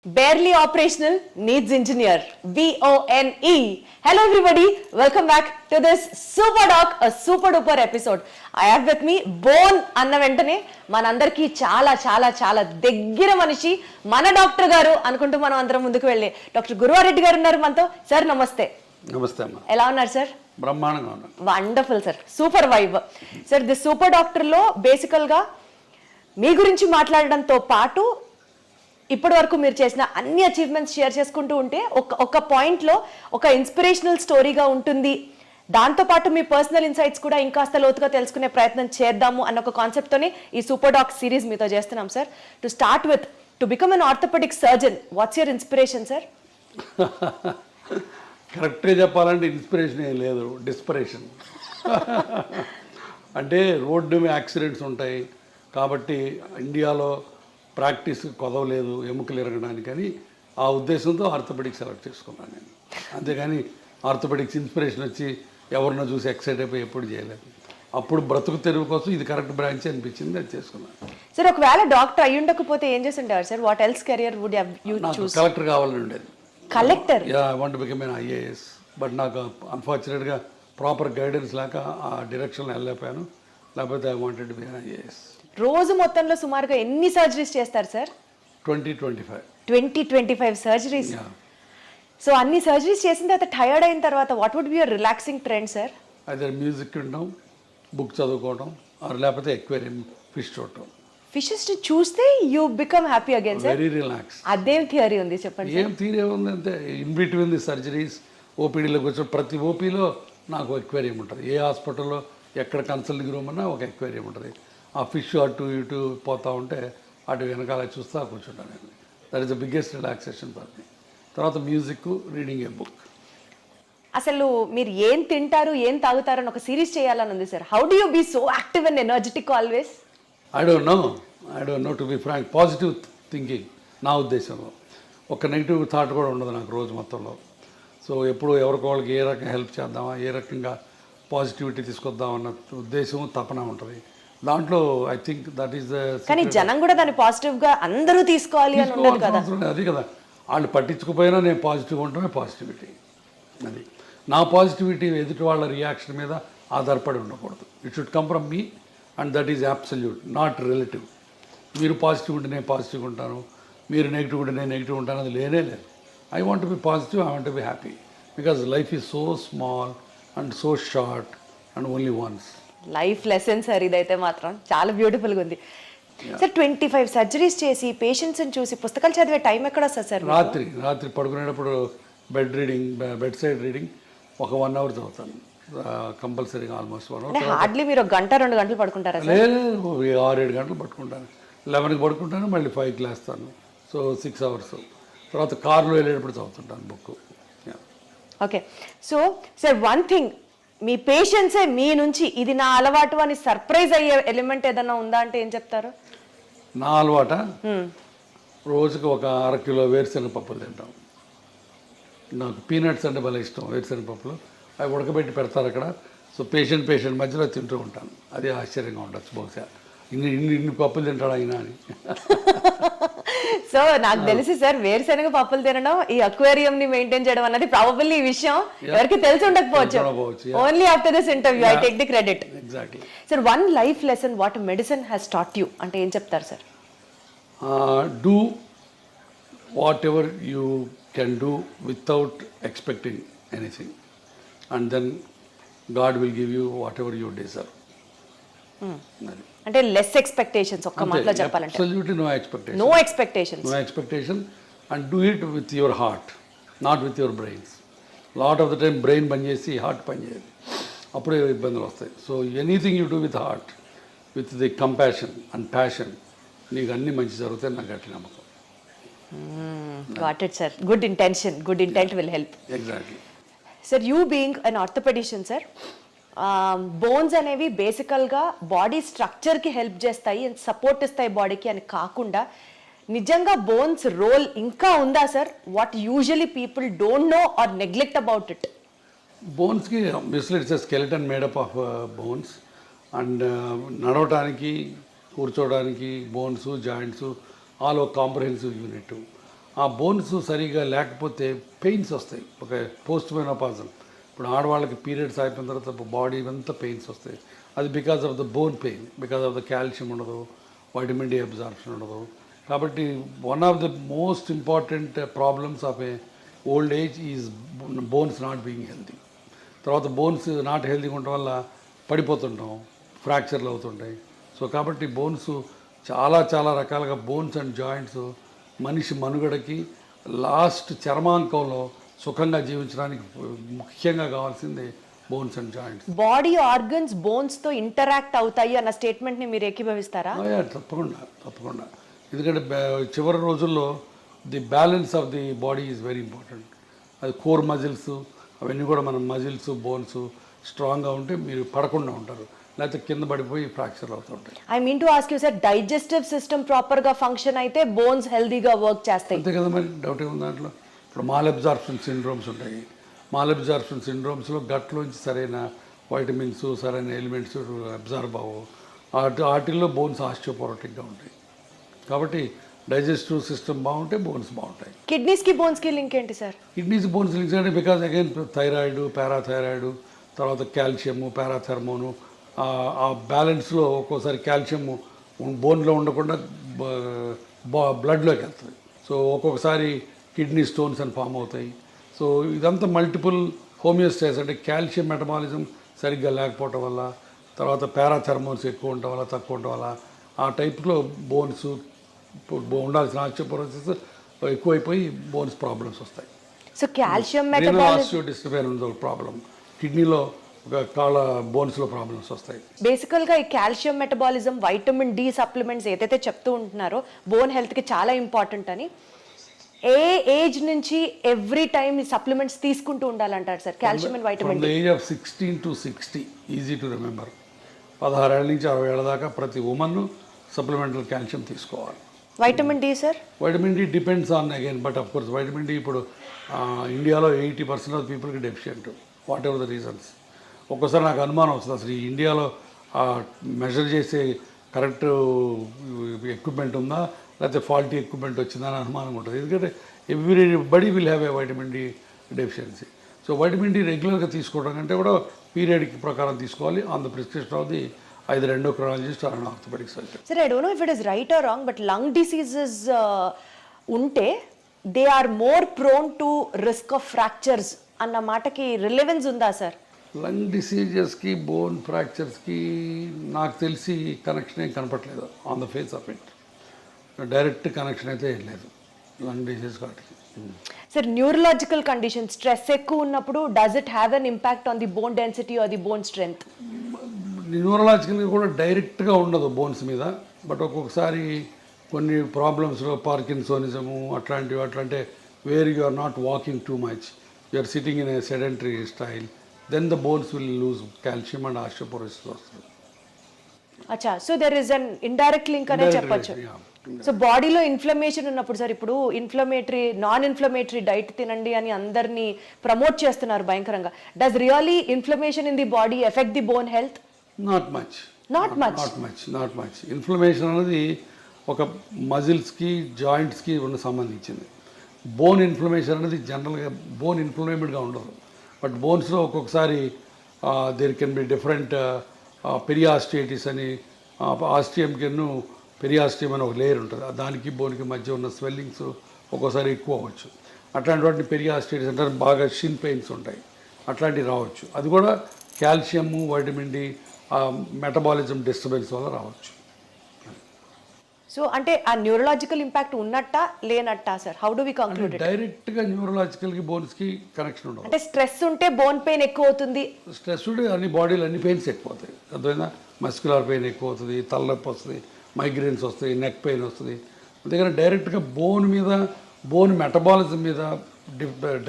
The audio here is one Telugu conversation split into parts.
Barely operational needs engineer. BONE. Hello everybody. Welcome back to this super doc, a super duper episode. I have with me Bone అన్న వెంటనే మనందరికీ చాలా చాలా చాలా దగ్గర మనిషి మన డాక్టర్ గారు అనుకుంటూ మనం అందరం ముందుకు వెళ్ళే డాక్టర్ గురువారెడ్డి గారు ఉన్నారు మనతో. సార్ నమస్తే. నమస్తే అమ్మా. ఎలా ఉన్నారు సార్? బ్రహ్మాండంగా ఉన్నాను. Wonderful sir. Super vibe. Sir the super డాక్టర్లో బేసికల్గా మీ గురించి మాట్లాడడంతో పాటు ఇప్పటి వరకు మీరు చేసిన అన్ని అచీవ్మెంట్స్ షేర్ చేసుకుంటూ ఉంటే ఒక పాయింట్లో ఒక ఇన్స్పిరేషనల్ స్టోరీగా ఉంటుంది. దాంతోపాటు మీ పర్సనల్ ఇన్సైట్స్ కూడా ఇంకాస్త లోతుగా తెలుసుకునే ప్రయత్నం చేద్దాము అన్న ఒక కాన్సెప్ట్తోనే ఈ సూపర్ డాక్ సిరీస్ మీతో చేస్తున్నాం sir. To start with, to become an orthopedic surgeon, what's your inspiration sir? కరెక్ట్గా చెప్పాలంటే ఇన్స్పిరేషన్ ఏం లేదు, డిస్పరేషన్. అంటే రోడ్డు యాక్సిడెంట్స్ ఉంటాయి కాబట్టి ఇండియాలో ప్రాక్టీస్ కొదవలేదు ఎముకలు ఎరగడానికని ఆ ఉద్దేశంతో ఆర్థోపెడిక్ సెలెక్ట్ చేసుకున్నాను నేను. అంతేగాని ఆర్థోపెడిక్స్ ఇన్స్పిరేషన్ వచ్చి ఎవరినో చూసి ఎక్సైట్ అయిపోయి ఎప్పుడు చేయలేదు. అప్పుడు బ్రతుకు తెరువు కోసం ఇది కరెక్ట్ బ్రాంచ్ అనిపించింది, అది చేసుకున్నాను. సార్ ఒకవేళ డాక్టర్ అయ్యి ఉండకపోతే ఏం చేసి ఉంటారు sir? What else career would you choose? Collector కావాలని ఉండేది. Collector? Yeah, I want to become an IAS. But నాకు అన్ఫార్చునేట్గా ప్రాపర్ గైడెన్స్ లేక ఆ డైరెక్షన్లో వెళ్ళలేకపోయాను. లేకపోతే I wanted to be an IAS. రోజు మొత్తంలో సుమారుగా ఎన్ని సర్జరీస్ చేస్తారు సార్? 20-25 సర్జరీస్. సో అన్ని సర్జరీస్ చేసిన తర్వాత టైర్డ్ అయిన తర్వాత what would be your relaxing trend sir? అదే మ్యూజిక్ వినడం, బుక్ చదువుకోవడం, లేకపోతే ఎక్వేరియం ఫిష్ చూడటం. ఫిషెస్ చూస్తే you become happy again sir? Very relax. అదేం థియరీ ఉంది చెప్పండి? ఏం థియరీ ఉంది అంటే ఇన్ బిట్వీన్ ది సర్జరీస్ ఓపీడీలోకి వచ్చి ప్రతి ఓపీలో నాకు ఎక్వేరియం ఉంటుంది. ఏ హాస్పిటల్లో ఎక్కడ కన్సల్టింగ్ రూమ్ అన్నా ఒక ఎక్వేరియం ఉంటుంది. ఆ ఫిష్ అటు ఇటు పోతూ ఉంటే అటు వెనకాల చూస్తా కూర్చుంటాను నేను. That is the biggest relaxation for me. తర్వాత మ్యూజిక్, రీడింగ్ ఏ బుక్. అసలు మీరు ఏం తింటారు, ఏం తాగుతారు అని ఒక సిరీస్ చేయాలని ఉంది sir. How do you be so active and energetic always? I don't know to be frank. Positive thinking నా ఉద్దేశంలో. ఒక నెగిటివ్ థాట్ కూడా ఉండదు నాకు రోజు మొత్తంలో. సో ఎప్పుడు ఎవరికోళ్ళకి ఏ రకంగా హెల్ప్ చేద్దామా, ఏ రకంగా పాజిటివిటీ తీసుకొద్దామన్న ఉద్దేశం, తపన ఉంటుంది దాంట్లో. I think that is the. కానీ జనం కూడా దాన్ని పాజిటివ్గా అందరూ తీసుకోవాలి అని ఉండదు కదా. అది కదా, వాళ్ళు పట్టించుకుపోయినా నేను పాజిటివ్గా ఉండటమే పాజిటివిటీ. అది నా పాజిటివిటీ ఎదుటి వాళ్ళ రియాక్షన్ మీద ఆధారపడి ఉండకూడదు. It should come from me and that is absolute, not relative. మీరు పాజిటివ్ ఉంటే నేను పాజిటివ్గా ఉంటాను, మీరు నెగిటివ్ ఉంటే నేను నెగిటివ్ ఉంటాను, అది లేనే లేదు. I want be positive, I want be happy because life is so small and so short and only once. Life lesson sir ఇదైతే మాత్రం చాలా బ్యూటిఫుల్గా ఉంది సార్. 25 సర్జరీస్ చేసి పేషెంట్స్ని చూసి పుస్తకాలు చదివే టైం ఎక్కడ వస్తుంది సార్? రాత్రి పడుకునేటప్పుడు బెడ్ సైడ్ రీడింగ్ ఒక 1 hour చదువుతాను కంపల్సరీగా. Almost 1 hour. హార్డ్లీ మీరు 1-2 గంటలు పడుకుంటారా? లేదు, 6-7 గంటలు పడుకుంటాను. 11కి పడుకుంటాను, మళ్ళీ 5కి లేస్తాను. So 6 hours. తర్వాత కార్లో వెళ్ళేటప్పుడు చదువుతుంటాను book. Okay. So sir one thing, మీ పేషెంట్సే మీ నుంచి ఇది నా అలవాటు అని సర్ప్రైజ్ అయ్యే ఎలిమెంట్ ఏదన్నా ఉందా అంటే ఏం చెప్తారు? నా అలవాట రోజుకి ఒక 1/2 కిలో వేరుశనగ పప్పులు తింటాం. నాకు పీనట్స్ అంటే భలే ఇష్టం. వేరుశనగ పప్పులు అవి ఉడకబెట్టి పెడతారు అక్కడ. సో పేషెంట్ మధ్యలో తింటూ ఉంటాను. అది ఆశ్చర్యంగా ఉండొచ్చు, బహుశా ఇన్ని పప్పులు తింటాడు అయినా అని. సో నాకు తెలిసి సార్ వేరుశనగ పప్పులు తినడం, ఈ అక్వేరియం ని మెయింటైన్ చేయడం అన్నది ప్రాబబ్లీ ఈ విషయం ఎవరికి తెలిసి ఉండకపోవచ్చు. Only after this interview I take the credit. Exactly. Sir one life lesson what medicine has taught you అంటే ఏం చెప్తారు సార్? Do what ever you can do without expecting anything and then God will give you what ever you deserve. అంటే లెస్ ఎక్స్పెక్టేషన్స్, ఒక్క మాటలో చెప్పాలంటే absolutely no expectations and do it with your heart, not with your brains. Lot of the time brain పనిచేసి హార్ట్ పనిచేయదు, అప్పుడే ఇబ్బందులు వస్తాయి. So anything you do with heart, with the compassion and passion, నీకు అన్నీ మంచి జరుగుతాయి. నాకు గట్టి నమ్మకం. Got it sir. Good intent will help. Exactly. Sir you being an orthopedician sir, bones అనేవి బేసికల్గా బాడీ స్ట్రక్చర్కి హెల్ప్ చేస్తాయి అండ్ సపోర్ట్ ఇస్తాయి బాడీకి అని కాకుండా నిజంగా బోన్స్ రోల్ ఇంకా ఉందా sir? What usually people don't know or neglect about it? బోన్స్కి obviously it's a skeleton made up of bones and నడవటానికి, కూర్చోవడానికి బోన్స్, జాయింట్స్ ఆల్ ఒక కాంప్రహెన్సివ్ యూనిట్. ఆ బోన్స్ సరిగా లేకపోతే పెయిన్స్ వస్తాయి. ఒక పోస్ట్ మెనోపాజల్, ఇప్పుడు ఆడవాళ్ళకి పీరియడ్స్ అయిపోయిన తర్వాత బాడీ అంతా పెయిన్స్ వస్తాయి. అది because of the bone pain, because of the calcium ఉండదు, వైటమిన్ డి అబ్జార్ప్షన్ ఉండదు. కాబట్టి one of the most important problems of A old age is bones not being healthy. తర్వాత బోన్స్ నాట్ హెల్తీగా ఉండటం వల్ల పడిపోతుంటాం, ఫ్రాక్చర్లు అవుతుంటాయి. సో కాబట్టి బోన్స్ చాలా చాలా రకాలుగా బోన్స్ అండ్ జాయింట్స్ మనిషి మనుగడకి లాస్ట్ చర్మాంకంలో సుఖంగా జీవించడానికి ముఖ్యంగా కావాల్సింది bones and joints. Body organs bones తో ఇంటరాక్ట్ అవుతాయి అన్న స్టేట్మెంట్ ని మీరు ఏకీభవిస్తారా? తప్పకుండా. ఎందుకంటే చివరి రోజుల్లో the balance of the body is very important. అది కోర్ మజిల్స్ అవన్నీ కూడా మన మజిల్స్ బోన్స్ స్ట్రాంగ్గా ఉంటే మీరు పడకుండా ఉంటారు, లేకపోతే కింద పడిపోయి ఫ్రాక్చర్ అవుతుంటాయి. I mean to ask you sir, digestive system proper గా ఫంక్షన్ అయితే బోన్స్ హెల్దీగా వర్క్ చేస్తాయి. అంతే కదా, మరి డౌట్ ఏముంది దాంట్లో. ఇప్పుడు మాల్ సిండ్రోమ్స్ ఉంటాయి. మాల్ సిండ్రోమ్స్లో గట్లోంచి సరైన వైటమిన్స్ సరైన ఎలిమెంట్స్ అబ్జార్బ్ అవ్వవు. వాటిల్లో బోన్స్ ఆస్టియోపోరోటిక్గా ఉంటాయి. కాబట్టి డైజెస్టివ్ సిస్టమ్ బాగుంటే బోన్స్ బాగుంటాయి. కిడ్నీస్కి బోన్స్కి లింక్ ఏంటి సార్? కిడ్నీస్ బోన్స్ లింక్స్ అంటే బికాజ్ అగైన్ థైరాయిడ్, పారాథైరాయిడ్, తర్వాత కాల్షియము, పారాథెర్మోను, ఆ బ్యాలెన్స్లో ఒక్కోసారి కాల్షియము బోన్లో ఉండకుండా బ్లడ్లోకి వెళ్తుంది. సో ఒక్కొక్కసారి కిడ్నీ స్టోన్స్ అని ఫామ్ అవుతాయి. సో ఇదంతా మల్టిపుల్ హోమియోస్టాసిస్ అంటే కాల్షియం మెటబాలిజం సరిగ్గా లేకపోవటం వల్ల, తర్వాత పారాథెర్మోన్స్ ఎక్కువ ఉండటం వల్ల తక్కువ ఉండటం వల్ల ఆ టైప్లో బోన్స్ ఉండాల్సిన ఆస్టియోపోరోసిస్ ఎక్కువైపోయి బోన్స్ ప్రాబ్లమ్స్ వస్తాయి. సో కాల్షియం మెటబాలిజం ఆస్టియోడిస్ట్రోఫీ ఉంది ప్రాబ్లం. కిడ్నీలో ఒక కాళ్ళ బోన్స్లో ప్రాబ్లమ్స్ వస్తాయి. బేసికల్గా ఈ calcium metabolism, vitamin D supplements ఏదైతే చెప్తూ ఉంటున్నారో బోన్ హెల్త్కి చాలా ఇంపార్టెంట్ అని, ఏ ఏజ్ నుంచి ఎవ్రీ టైమ్ ఈ సప్లిమెంట్స్ తీసుకుంటూ ఉండాలంటారు sir? Calcium and vitamin D age of 16 to 60 easy to remember. 16 ఏళ్ళ నుంచి 60 ఏళ్ళ దాకా ప్రతి ఉమెన్ సప్లిమెంటల్ కాల్షియం తీసుకోవాలి. Vitamin D sir? Vitamin D depends on again, but of course vitamin D ఇప్పుడు ఇండియాలో 80% ఆఫ్ పీపుల్కి deficient, what ever the reasons. ఒక్కోసారి నాకు అనుమానం వస్తుంది, అసలు ఈ ఇండియాలో మెజర్ చేసే కరెక్ట్ ఎక్విప్మెంట్ ఉందా, లేకపోతే ఫాల్టీ ఎక్విప్మెంట్ వచ్చిందని అనుమానం ఉంటుంది. ఎందుకంటే everybody will have a vitamin D deficiency. So vitamin D రెగ్యులర్గా తీసుకోవడం కంటే కూడా పీరియడ్ ప్రకారం తీసుకోవాలి on the prescription of the either endocrinologist or an orthopedic surgeon. Sir, I don't know if it is right or wrong, but lung diseases unte they are more prone to risk of fractures anna mataki relevance unda sir? Lung డిసీజెస్కి బోన్ ఫ్రాక్చర్స్కి నాకు తెలిసి కనెక్షన్ ఏం కనపట్లేదు on the face of it. Direct connection అయితే ఏం లేదు లంగ్ డిసీజ్ వాటికి. సార్, న్యూరలాజికల్ కండిషన్ స్ట్రెస్ ఎక్కువ ఉన్నప్పుడు does it have an impact on the bone density or the bone strength? న్యూరలాజికల్గా కూడా డైరెక్ట్గా ఉండదు బోన్స్ మీద, బట్ ఒక్కొక్కసారి కొన్ని ప్రాబ్లమ్స్లో పార్కిన్సోనిజము అట్లాంటివి అట్లంటే where you are not walking too much, you are sitting in a sedentary style, then the bones will lose calcium and osteoporosis వస్తుంది. అచ్చా, so there is an indirect link అనే చెప్పొచ్చు. సో బాడీలో ఇన్ఫ్లమేషన్ ఉన్నప్పుడు సార్, ఇప్పుడు నాన్ ఇన్ఫ్లమేటరీ డైట్ తినండి అని అందరినీ ప్రమోట్ చేస్తున్నారు భయంకరంగా. Does really inflammation in the body effect the bone health? Not much. Inflammation అనేది ఒక మజిల్స్కి జాయింట్స్కి సంబంధించింది. బోన్ ఇన్ఫ్లమేషన్ అనేది జనరల్గా బోన్ ఇన్ఫ్లమేటెడ్గా ఉండదు, బట్ బోన్స్లో ఒక్కొక్కసారి దేర్ కెన్ బి డిఫరెంట్ పెరియాస్టియటిస్ అని, ఆస్టియంకిను పెరియాస్టియం అని ఒక లేయర్ ఉంటుంది, దానికి బోన్కి మధ్య ఉన్న స్వెల్లింగ్స్ ఒక్కోసారి ఎక్కువ అవ్వచ్చు. అట్లాంటి వాటిని పెరియాస్టియటిస్ అంటారు. బాగా షిన్ పెయిన్స్ ఉంటాయి, అట్లాంటివి రావచ్చు. అది కూడా calcium vitamin D metabolism disturbance వల్ల రావచ్చు. సో అంటే ఆ న్యూరలాజికల్ ఇంపాక్ట్ ఉన్నట్టా లేనట్టా sir? How do we conclude it? డైరెక్ట్గా న్యూరలాజికల్కి బోన్స్కి కనెక్షన్ ఉండదు. అంటే స్ట్రెస్ ఉంటే బోన్ పెయిన్ ఎక్కువ అవుతుంది. స్ట్రెస్ ఉంటే అన్ని బాడీలో అన్ని పెయిన్స్ ఎక్కువ అవుతాయి. అర్థమైందా? మస్క్యులర్ పెయిన్ ఎక్కువ అవుతుంది, తలనొప్పి వస్తుంది, మైగ్రేన్స్ వస్తాయి, నెక్ పెయిన్ వస్తుంది. అందుకని డైరెక్ట్గా బోన్ మెటబాలిజం మీద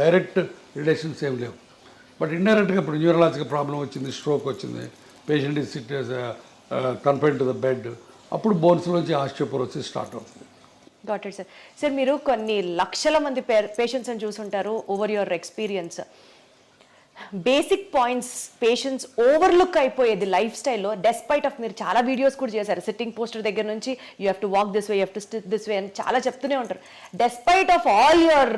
డైరెక్ట్ రిలేషన్స్ ఏం లేవు. బట్ ఇండైరెక్ట్గా ఇప్పుడు న్యూరలాజికల్ ప్రాబ్లం వచ్చింది, స్ట్రోక్ వచ్చింది, patient is SIT confined to the bed, అప్పుడు బోన్స్లోంచి ఆస్టియోపోరోసిస్ స్టార్ట్ అవుతుంది. Got it sir. సార్, మీరు కొన్ని లక్షల మంది పేషెంట్స్ని చూసుంటారు over your experience. Basic points patients overlook అయిపోయేది లైఫ్ స్టైల్లో డెస్పైట్ ఆఫ్ మీరు చాలా వీడియోస్ కూడా చేశారు సిట్టింగ్ పోస్టర్ దగ్గర నుంచి you have to walk this way you have to SIT this way అని చాలా చెప్తూనే ఉంటారు despite of all your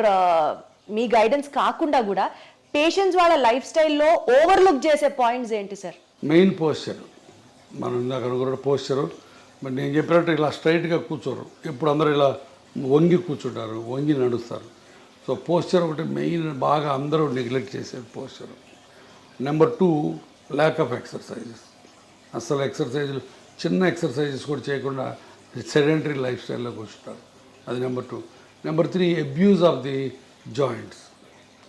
me guidance కాకుండా కూడా పేషెంట్స్ వాళ్ళ లైఫ్ స్టైల్లో ఓవర్లుక్ చేసే పాయింట్స్ ఏంటి సార్? మెయిన్ పోస్చర్, మనం ఇందాక అనుకున్న పోస్చరు. మరి నేను చెప్పినట్టు ఇలా స్ట్రైట్గా కూర్చోరు, ఎప్పుడు అందరూ ఇలా వంగి కూర్చుంటారు, వంగి నడుస్తారు. సో పోస్చర్ ఒకటి మెయిన్, బాగా అందరూ నెగ్లెక్ట్ చేసేది posture. Number 2, lack of exercises. అసలు ఎక్సర్సైజులు, చిన్న ఎక్సర్సైజెస్ కూడా చేయకుండా సెడెంటరీ లైఫ్ స్టైల్లో కూర్చుంటారు. అది number 2. Number 3, abuse of the joints.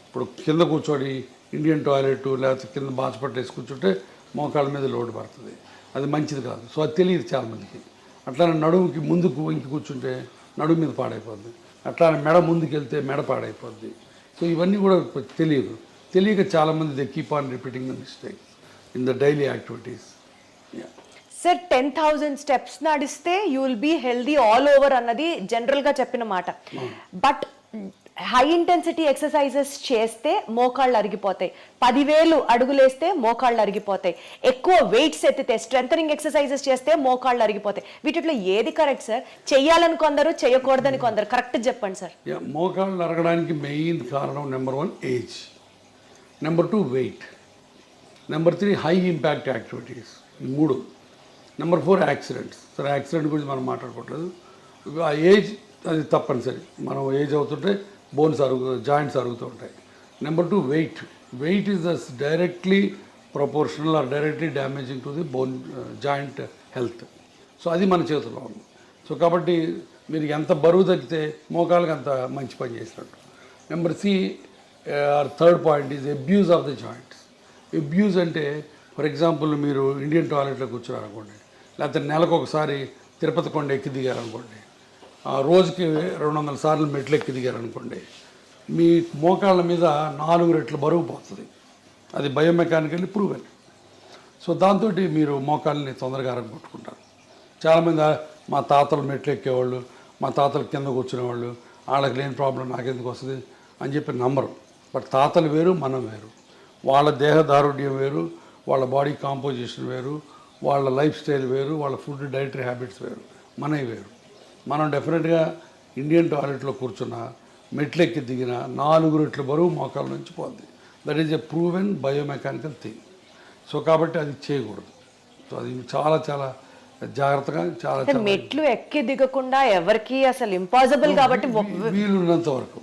ఇప్పుడు కింద కూర్చొని ఇండియన్ టాయిలెట్ లేకపోతే కింద బాచపట్టేసి కూర్చుంటే మోకాళ్ళ మీద లోటు పడుతుంది, అది మంచిది కాదు. సో అది తెలియదు చాలామందికి. అట్లానే నడుముకి ముందుకు ఇంకి కూర్చుంటే నడుము మీద పాడైపోద్ది, అట్లానే మెడ ముందుకు వెళ్తే మెడ పాడైపోద్ది. సో ఇవన్నీ కూడా తెలియక చాలామంది they keep on repeating the mistakes in the daily activities. Sir 10,000 steps నడిస్తే you will be healthy all over అన్నది జనరల్గా చెప్పిన మాట. బట్ హై ఇంటెన్సిటీ ఎక్సర్సైజెస్ చేస్తే మోకాళ్ళు అరిగిపోతాయి, 10,000 అడుగులేస్తే మోకాళ్ళు అరిగిపోతాయి, ఎక్కువ వెయిట్స్ ఎత్తితే స్ట్రెంథనింగ్ ఎక్సర్సైజెస్ చేస్తే మోకాళ్ళు అరిగిపోతాయి. వీటిలో ఏది కరెక్ట్ సార్? చెయ్యాలని కొందరు, చేయకూడదని కొందరు, కరెక్ట్ చెప్పండి సార్. మోకాళ్ళు అరగడానికి మెయిన్ కారణం number 1 age, number 2 weight, number 3 high impact activities, 3. Number 4 accidents. సరే యాక్సిడెంట్ గురించి మనం మాట్లాడుకోవట్లేదు, ఆ ఏజ్ అది తప్పనిసరి. మనం ఏజ్ అవుతుంటే బోన్స్ జాయింట్స్ అరుగుతూ ఉంటాయి. Number 2 weight is the directly proportional or directly damaging to the bone joint health. So అది మన చేతిలో ఉంది. సో కాబట్టి మీరు ఎంత బరువు తగ్గితే మోకాళ్ళకి అంత మంచి పని చేసినట్టు. Number 3 point is abuse of the joints. Abuse అంటే ఫర్ ఎగ్జాంపుల్ మీరు ఇండియన్ టాయిలెట్లో కూర్చున్నారనుకోండి, లేకపోతే నెలకు ఒకసారి తిరుపతి కొండ ఎక్కి దిగారనుకోండి, రోజుకి 200 సార్లు మెట్లు ఎక్కి దిగారనుకోండి, మీ మోకాళ్ళ మీద 4 రెట్లు బరువు పోతుంది. అది బయోమెకానికల్లీ ప్రూవెన్. సో దాంతో మీరు మోకాళ్ళని తొందరగా అరగొట్టుకుంటారు. చాలామంది మా తాతలు మెట్లు ఎక్కేవాళ్ళు, మా తాతలు కింద కూర్చునేవాళ్ళు, వాళ్ళకి లేని ప్రాబ్లం నాకెందుకు వస్తుంది అని చెప్పి నమ్మరు. బట్ తాతలు వేరు, మనం వేరు. వాళ్ళ దేహదారుఢ్యం వేరు, వాళ్ళ బాడీ కాంపోజిషన్ వేరు, వాళ్ళ లైఫ్ స్టైల్ వేరు, వాళ్ళ ఫుడ్ డైటరీ హ్యాబిట్స్ వేరు, మనవి వేరు. మనం డెఫినెట్గా ఇండియన్ టాయిలెట్లో కూర్చున్న, మెట్లెక్కి దిగిన 4 రెట్ల బరువు మోకాళ్ళ నుంచి పోద్ది. That is a proven biomechanical thing. So కాబట్టి అది చేయకూడదు. సో అది చాలా చాలా జాగ్రత్తగా చాలా మెట్లు ఎక్కి దిగకుండా ఎవరికి అసలు ఇంపాసిబుల్ కాబట్టి వీలున్నంత వరకు,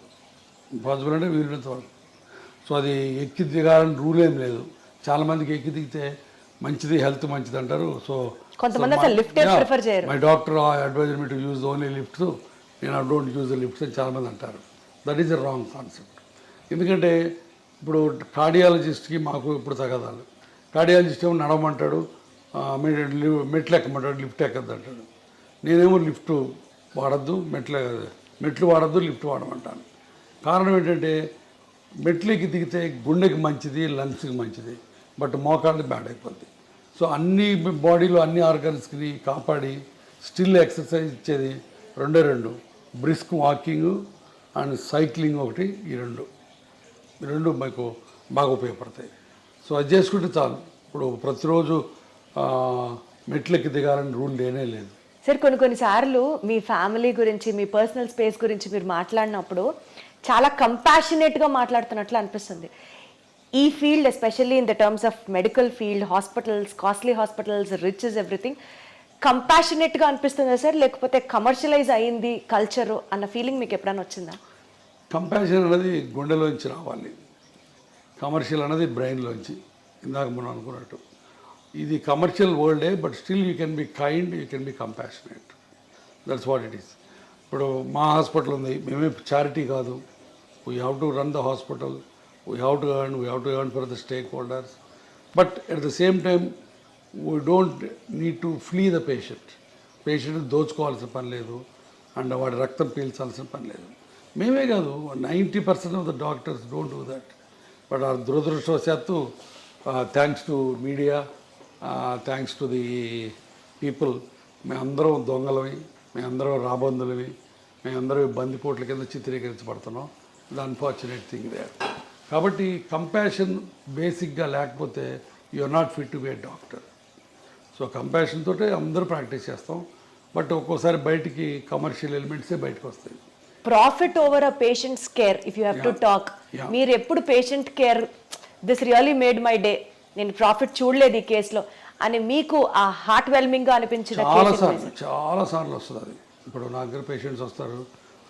ఇంపాసిబుల్ అంటే వీలున్నంత వరకు. సో అది ఎక్కి దిగాలని రూల్ ఏం లేదు. చాలామందికి ఎక్కి దిగితే మంచిది, హెల్త్ మంచిది అంటారు. సో కొంతమంది అసలు లిఫ్ట్ ప్రిఫర్ చేయరు. My doctor advise me to use only lifts, నేను I don't use the lifts అని చాలామంది అంటారు. That is a wrong concept. ఎందుకంటే ఇప్పుడు కార్డియాలజిస్ట్కి మాకు ఇప్పుడు తగదాలు. కార్డియాలజిస్ట్ ఏమో నడవమంటాడు, మెట్లు ఎక్కమంటాడు, లిఫ్ట్ ఎక్కద్దు అంటాడు. నేనేమో లిఫ్ట్ వాడద్దు, మెట్లు వాడద్దు, లిఫ్ట్ వాడమంటాను. కారణం ఏంటంటే మెట్లు ఎక్కి దిగితే గుండెకి మంచిది, లంగ్స్కి మంచిది, బట్ మోకాళ్ళకి బ్యాడ్ అయిపోద్ది. సో అన్ని బాడీలో అన్ని ఆర్గన్స్కి కాపాడి స్టిల్ ఎక్సర్సైజ్ ఇచ్చేది 2 బ్రిస్క్ వాకింగ్ అండ్ సైక్లింగ్ ఒకటి. ఈ రెండు మీకు బాగా ఉపయోగపడతాయి. సో అది చేసుకుంటే చాలు. ఇప్పుడు ప్రతిరోజు మెట్లెక్కి దిగాలని రూల్ లేనే లేదు. సార్ కొన్నిసార్లు మీ ఫ్యామిలీ గురించి, మీ పర్సనల్ స్పేస్ గురించి మీరు మాట్లాడినప్పుడు చాలా కంపాషనేట్గా మాట్లాడుతున్నట్లు అనిపిస్తుంది. ఈ field especially in the terms of medical field, hospitals, costly hospitals, rich is everything, కంపాషనేట్గా అనిపిస్తుందా సార్, లేకపోతే కమర్షియలైజ్ అయింది కల్చరు అన్న ఫీలింగ్ మీకు ఎప్పుడైనా వచ్చిందా? కంపాషన్ అనేది గుండెలోంచి రావాలి, కమర్షియల్ అనేది బ్రెయిన్లోంచి. ఇందాక మనం అనుకున్నట్టు ఇది కమర్షియల్ వరల్డే, but still you can be kind, you can be compassionate. That's what it is. ఇప్పుడు మా హాస్పిటల్ ఉంది, మేమే చారిటీ కాదు. We have to run the hospital, we have to earn for the stakeholders, but at the same time we don't need to flee the patient దోచుకోవాల్సిన పని లేదు, అండ్ వాడి రక్తం పీల్చాల్సిన పని లేదు. మేమే కాదు, 90% of the doctors don't do that. But ఆ దురదృష్టవశాత్తు thanks to media, thanks to the people, మేమందరం దొంగలవి, మేమందరం రాబందులవి, మేమందరం బందిపోట్ల కింద చిత్రీకరించబడుతున్నాం. The unfortunate thing they. కాబట్టి కంపాషన్ బేసిక్గా లేకపోతే you are not fit to be a doctor. So compassion తోటే అందరూ ప్రాక్టీస్ చేస్తాం, బట్ ఒక్కోసారి బయటికి కమర్షియల్ ఎలిమెంట్సే బయటకు వస్తాయి. Profit over a patients care if you have to talk, మీరు ఎప్పుడు patient care this really made my day, నేను ప్రాఫిట్ చూడలేదు ఈ కేసులో అని మీకు ఆ హార్ట్ వెల్మింగ్ గా అనిపించిన చాలా సార్లు వస్తుంది అది. ఇప్పుడు నా దగ్గర పేషెంట్స్ వస్తారు,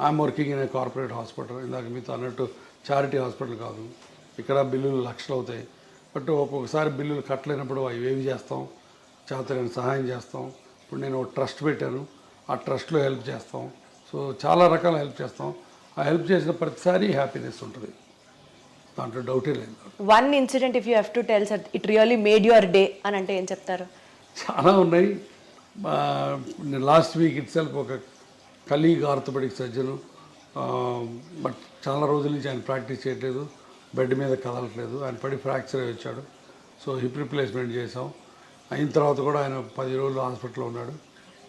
I'm working in a corporate hospital, ఇందాక మీతో అన్నట్టు చారిటీ హాస్పిటల్ కాదు, ఇక్కడ బిల్లులు లక్షలు అవుతాయి, బట్ ఒక్కొక్కసారి బిల్లులు కట్టలేనప్పుడు అవి ఏవి చేస్తాం, చేతనైన సహాయం చేస్తాం. ఇప్పుడు నేను ట్రస్ట్ పెట్టాను, ఆ ట్రస్ట్లో హెల్ప్ చేస్తాం. సో చాలా రకాల హెల్ప్ చేస్తాం. ఆ హెల్ప్ చేసిన ప్రతిసారి హ్యాపీనెస్ ఉంటుంది, దాంట్లో డౌటే లేదు. One incident if you have to tell sir it really made your day అని అంటే ఏం చెప్తారు? చాలా ఉన్నాయి. లాస్ట్ వీక్ ఇట్ సెల్ఫ్ ఒక కలీగ్ ఆర్థోపెడిక్ సర్జను, బట్ చాలా రోజుల నుంచి ఆయన ప్రాక్టీస్ చేయట్లేదు, బెడ్ మీద కదలట్లేదు, ఆయన పడి ఫ్రాక్చర్ అయ్యి వచ్చాడు. సో హిప్ రిప్లేస్మెంట్ చేసాం. అయిన తర్వాత కూడా ఆయన 10 రోజులు హాస్పిటల్లో ఉన్నాడు,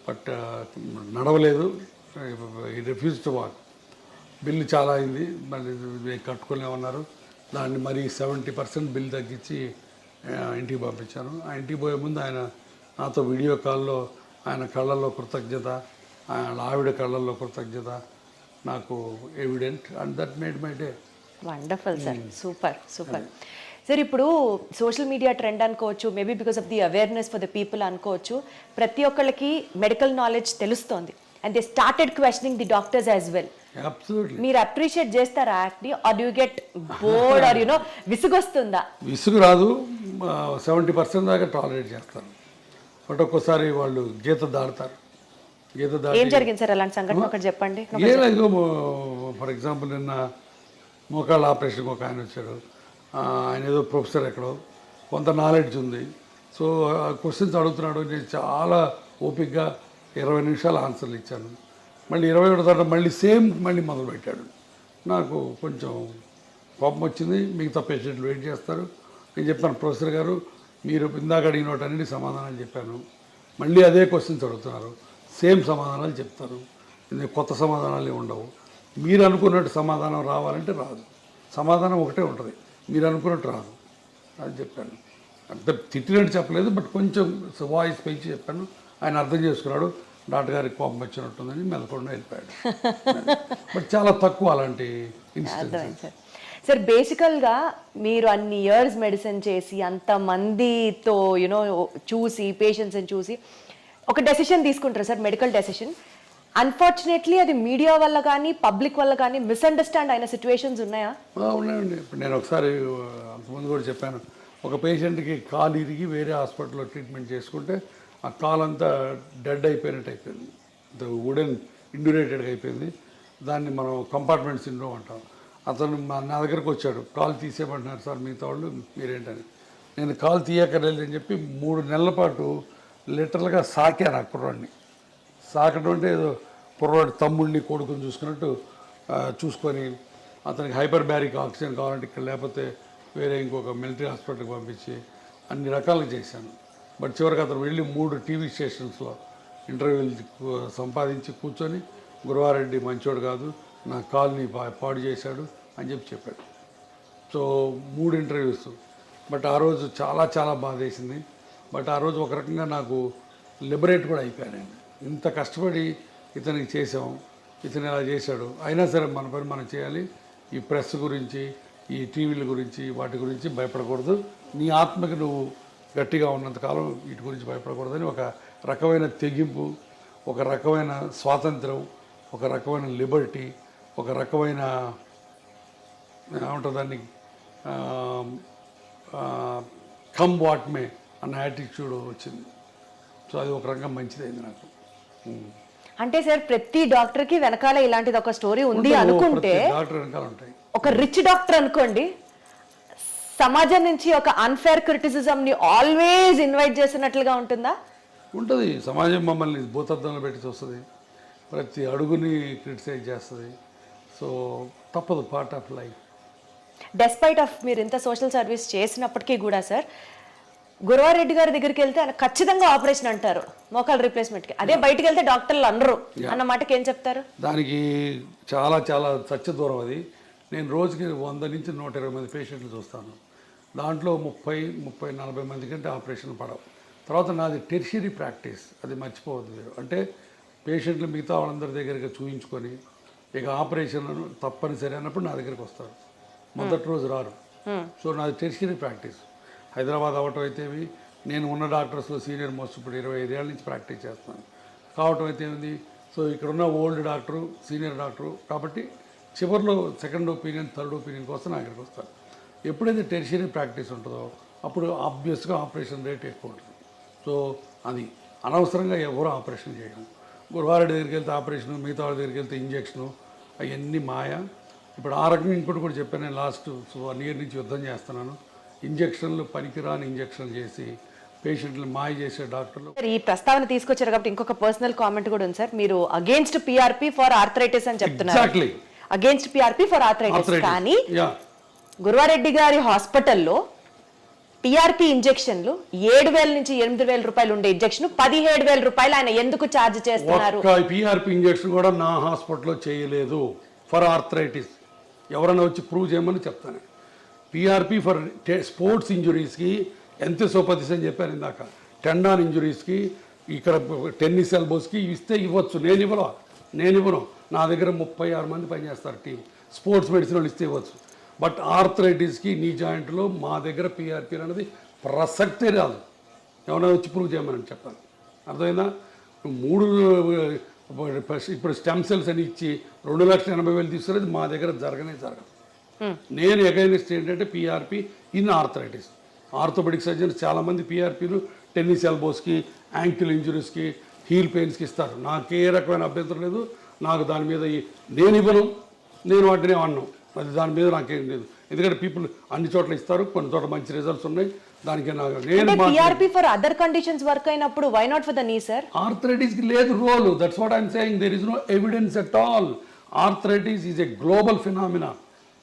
బట్ నడవలేదు, రిఫ్యూజ్ టు వాక్. బిల్లు చాలా అయింది, మళ్ళీ కట్టుకోలేమన్నారు. దాన్ని మరి 70% బిల్ తగ్గించి ఇంటికి పంపించాను. ఆ ఇంటికి పోయే ముందు ఆయన నాతో వీడియో కాల్లో ఆయన కళ్ళల్లో కృతజ్ఞత, ఆయన ఆవిడ కళ్ళల్లో కృతజ్ఞత నాకు evident, and that made my day. Wonderful sir, super super sir. ఇప్పుడు సోషల్ మీడియా ట్రెండ్ అనుకోవచ్చు, maybe because of the awareness for the people అనుకోవచ్చు, ప్రతి ఒక్కళ్ళకి మెడికల్ నాలెడ్జ్ తెలుస్తోంది and they started questioning the doctors as well. మీరు అప్రిషియేట్ చేస్తారా యాక్ట్ని, or do get bored or you know విసుగొస్తుందా? విసుగు రాదు, 70% దాకా టాలరేట్ చేస్తారు, బట్ ఒక్కోసారి వాళ్ళు గీత దాడతారు. గీత దాటి ఏం జరిగింది సార్ అలాంటి సంఘటన ఒకటి చెప్పండి. ఏదో ఫర్ ఎగ్జాంపుల్ నిన్న మోకాళ్ళ ఆపరేషన్కి ఒక ఆయన వచ్చాడు, ఆయన ఏదో ప్రొఫెసర్ ఎక్కడో, కొంత నాలెడ్జ్ ఉంది. సో క్వశ్చన్స్ అడుగుతున్నాడు, నేను చాలా ఓపిక్గా 20 నిమిషాలు ఆన్సర్లు ఇచ్చాను. మళ్ళీ 21 తర్వాత మళ్ళీ మొదలుపెట్టాడు. నాకు కొంచెం కోపం వచ్చింది. మిగతా పేషెంట్లు వెయిట్ చేస్తారు. నేను చెప్పాను, ప్రొఫెసర్ గారు మీరు ఇందాక అడిగిన వాటన్నిటి సమాధానాలు చెప్పాను, మళ్ళీ అదే క్వశ్చన్స్ అడుగుతున్నారు, సేమ్ సమాధానాలు చెప్తారు, కొత్త సమాధానాలు ఉండవు. మీరు అనుకున్నట్టు సమాధానం రావాలంటే రాదు, సమాధానం ఒకటే ఉంటుంది, మీరు అనుకున్నట్టు రాదు అని చెప్పాను. అంత తిట్టినట్టు చెప్పలేదు, బట్ కొంచెం వాయిస్ పెంచి చెప్పాను. ఆయన అర్థం చేసుకున్నాడు, డాక్టర్ గారికి కోపం వచ్చినట్టుందని మెదకుండా వెళ్ళిపోయాడు. బట్ చాలా తక్కువ అలాంటి ఇన్సిడెంట్స్. సార్ బేసికల్గా మీరు అన్ని ఇయర్స్ మెడిసిన్ చేసి అంతమందితో యూనో చూసి పేషెంట్స్ని చూసి ఒక డెసిషన్ తీసుకుంటారు సార్, మెడికల్ డెసిషన్. అన్ఫార్చునేట్లీ అది మీడియా వల్ల కానీ పబ్లిక్ వల్ల కానీ మిస్అండర్స్టాండ్ అయిన సిచ్యువేషన్స్ ఉన్నాయా? ఉన్నాయండి. ఇప్పుడు నేను ఒకసారి అంతకుముందు కూడా చెప్పాను, ఒక పేషెంట్కి కాలు ఇరిగి వేరే హాస్పిటల్లో ట్రీట్మెంట్ చేసుకుంటే ఆ కాలు అంతా డెడ్ అయిపోయినట్టు అయిపోయింది, వుడెన్ ఇండ్యూరేటెడ్గా అయిపోయింది. దాన్ని మనం కంపార్ట్మెంట్ సిండ్రోమ్ అంటాం. అతను నా దగ్గరకు వచ్చాడు, కాలు తీసేయమంటున్నారు సార్ మిగతా వాళ్ళు, మీరేంటని. నేను కాలు తీయక్కర్లేదు అని చెప్పి 3 నెలల పాటు లిటరల్గా సాకాను ఆ కుర్రాడిని. సాకడం అంటే ఏదో కుర్రాడు తమ్ముడిని కొడుకుని చూసుకున్నట్టు చూసుకొని అతనికి హైపర్ బ్యారిక్ ఆక్సిజన్ కావాలంటే ఇక్కడ, లేకపోతే వేరే ఇంకొక మిలిటరీ హాస్పిటల్కి పంపించి అన్ని రకాలుగా చేశాను. బట్ చివరికి అతను వెళ్ళి 3 టీవీ స్టేషన్స్లో ఇంటర్వ్యూలు సంపాదించి కూర్చొని గురువారెడ్డి మంచోడు కాదు, నా కాల్ని పాడు చేశాడు అని చెప్పాడు. So 3 interviews. బట్ ఆ రోజు చాలా చాలా బాధేసింది. బట్ ఆ రోజు ఒక రకంగా నాకు లిబరేట్ కూడా అయిపోయాను. ఇంత కష్టపడి ఇతనికి చేసాం, ఇతను ఇలా చేశాడు, అయినా సరే మన పని మనం చేయాలి. ఈ ప్రెస్ గురించి, ఈ టీవీల గురించి, వాటి గురించి భయపడకూడదు. నీ ఆత్మకి నువ్వు గట్టిగా ఉన్నంతకాలం వీటి గురించి భయపడకూడదని ఒక రకమైన తెగింపు, ఒక రకమైన స్వాతంత్రం, ఒక రకమైన లిబర్టీ, ఒక రకమైన ఏమంటుంది దాన్ని కమ్ వాట్ మే అన్న యాటిట్యూడ్ వచ్చింది. సో అది ఒక రకంగా మంచిదైంది నాకు. అంటే సార్ ప్రతి డాక్టర్కి వెనకాల ఇలాంటిది ఒక స్టోరీ ఉంది అనుకుంటే, డాక్టర్ వెనకాల ఉంటాయి. ఒక రిచ్ డాక్టర్ అనుకోండి, సమాజం నుంచి ఒక అన్ఫేర్ క్రిటిసిజం ని ఆల్వేస్ ఇన్వైట్ చేసినట్లుగా ఉంటుందా? ఉంటుంది. సమాజం మమ్మల్ని భూతద్దంలో పెట్టి చూస్తుంది, ప్రతి అడుగుని క్రిటిసైజ్ చేస్తుంది. సో తప్పదు, part of life. Despite of మీరు ఇంత సోషల్ సర్వీస్ చేసినప్పటికీ కూడా సార్, గురువారెడ్డి గారి దగ్గరికి వెళ్తే ఆయన ఖచ్చితంగా ఆపరేషన్ అంటారు మోకాల్ రీప్లేస్మెంట్కి, అదే బయటికి వెళ్తే డాక్టర్లు అనరు అన్న మాటకి ఏం చెప్తారు? దానికి చాలా చాలా సత్య దూరం అది. నేను రోజుకి 100 నుంచి 120 మంది పేషెంట్లు చూస్తాను. దాంట్లో 30-40 మంది కంటే ఆపరేషన్ పడవు. తర్వాత నాది టెర్షియరీ ప్రాక్టీస్, అది మర్చిపోవద్దు మీరు. అంటే పేషెంట్లు మిగతా వాళ్ళందరి దగ్గరికి చూయించుకొని ఇక ఆపరేషన్ తప్పనిసరి అన్నప్పుడు నా దగ్గరికి వస్తారు. మొదటి రోజు రారు. సో నాది టెర్షియరీ ప్రాక్టీస్. హైదరాబాద్ అవ్వటం అయితేవి, నేను ఉన్న డాక్టర్స్లో సీనియర్ మోస్ట్ ఇప్పుడు 25 ఏళ్ళ నుంచి ప్రాక్టీస్ చేస్తాను కావటం అయితే ఏంది. సో ఇక్కడ ఉన్న ఓల్డ్ డాక్టరు, సీనియర్ డాక్టరు కాబట్టి చివరిలో సెకండ్ ఒపీనియన్, థర్డ్ ఒపీనియన్ కోసం నా దగ్గరికి వస్తారు. ఎప్పుడైతే టెర్షియరీ ప్రాక్టీస్ ఉంటుందో అప్పుడు ఆబ్వియస్గా ఆపరేషన్ రేట్ ఎక్కువ ఉంటుంది. సో అది అనవసరంగా ఎవరు ఆపరేషన్ చేయడం. గురువారి దగ్గరికి వెళ్తే ఆపరేషను, మిగతా వాళ్ళ దగ్గరికి వెళ్తే ఇంజక్షను, అవన్నీ మాయ. ఇప్పుడు ఆ రకంగా ఇంకోటి కూడా చెప్పాను. నేను లాస్ట్ 1 year నుంచి యుద్ధం చేస్తున్నాను. ఇంజక్షన్లు పనికిరాని ఇంజక్షన్లు చేసి పేషెంట్లు మాయ చేసే డాక్టర్లు. సార్ ఈ ప్రస్తావన తీసుకొచ్చారు కాబట్టి ఇంకొక పర్సనల్ కామెంట్ కూడా ఉంది సార్. మీరు అగేన్స్ట్ పిఆర్పి ఫర్ ఆర్థరైటిస్ అని చెప్తున్నారు. Exactly against PRP for arthritis. కానీ గురువారెడ్డి గారి హాస్పిటల్లో పిఆర్పి ఇంజెక్షన్లు 7,000 నుంచి 8,000 రూపాయలు ఉండే ఇంజెక్షన్ 17,000 రూపాయలు ఆయన ఎందుకు ఛార్జ్ చేస్తున్నారు? పిఆర్పి ఇంజెక్షన్ కూడా నా హాస్పిటల్లో చేయలేదు ఫర్ ఆర్థరైటిస్. ఎవరైనా వచ్చి ప్రూవ్ చేయమని చెప్తాను. పిఆర్పి ఫర్ స్పోర్ట్స్ ఇంజురీస్కి ఎంత సోపతిస్ అని చెప్పాను ఇందాక. టెండాన్ ఇంజురీస్కి, ఇక్కడ టెన్నిస్ ఎల్బోస్కి ఇస్తే ఇవ్వచ్చు. నేను ఇవ్వను. నా దగ్గర 36 మంది పనిచేస్తారు టీం. స్పోర్ట్స్ మెడిసిన్ వాళ్ళు ఇస్తే ఇవ్వచ్చు. బట్ ఆర్థరైటిస్కి, నీ జాయింట్లో మా దగ్గర పిఆర్పి అనేది ప్రసక్తే రాదు. ఎవరైనా వచ్చి ప్రూవ్ చేయమని చెప్పాను. అర్థమైందా? 3 ఇప్పుడు స్టెమ్ సెల్స్ అని ఇచ్చి 2,80,000 తీసుకునేది మా దగ్గర జరగదు. నేను అగైనెస్ట్ ఏంటంటే PRP in arthritis. Orthopedic surgeons చాలామంది పిఆర్పీలు టెన్నిస్ ఎల్బోస్కి, యాంకిల్ ఇంజురీస్కి, హీల్ పెయిన్స్కి ఇస్తారు. నాకు ఏ రకమైన అభ్యంతరం లేదు. నాకు దాని మీద నేను ఇవ్వను, నేను వాటిని అన్నాను. అది దాని మీద నాకేం లేదు. ఎందుకంటే పీపుల్ అన్ని చోట్ల ఇస్తారు, కొన్ని చోట్ల మంచి రిజల్ట్స్ ఉన్నాయి. దానికి నేను PRP for other conditions work అయినప్పుడు why not for the knee sir? ఆర్థరైటిస్కి లేదు role. That's what I'm saying. There is no evidence at all. Arthritis is a global phenomena.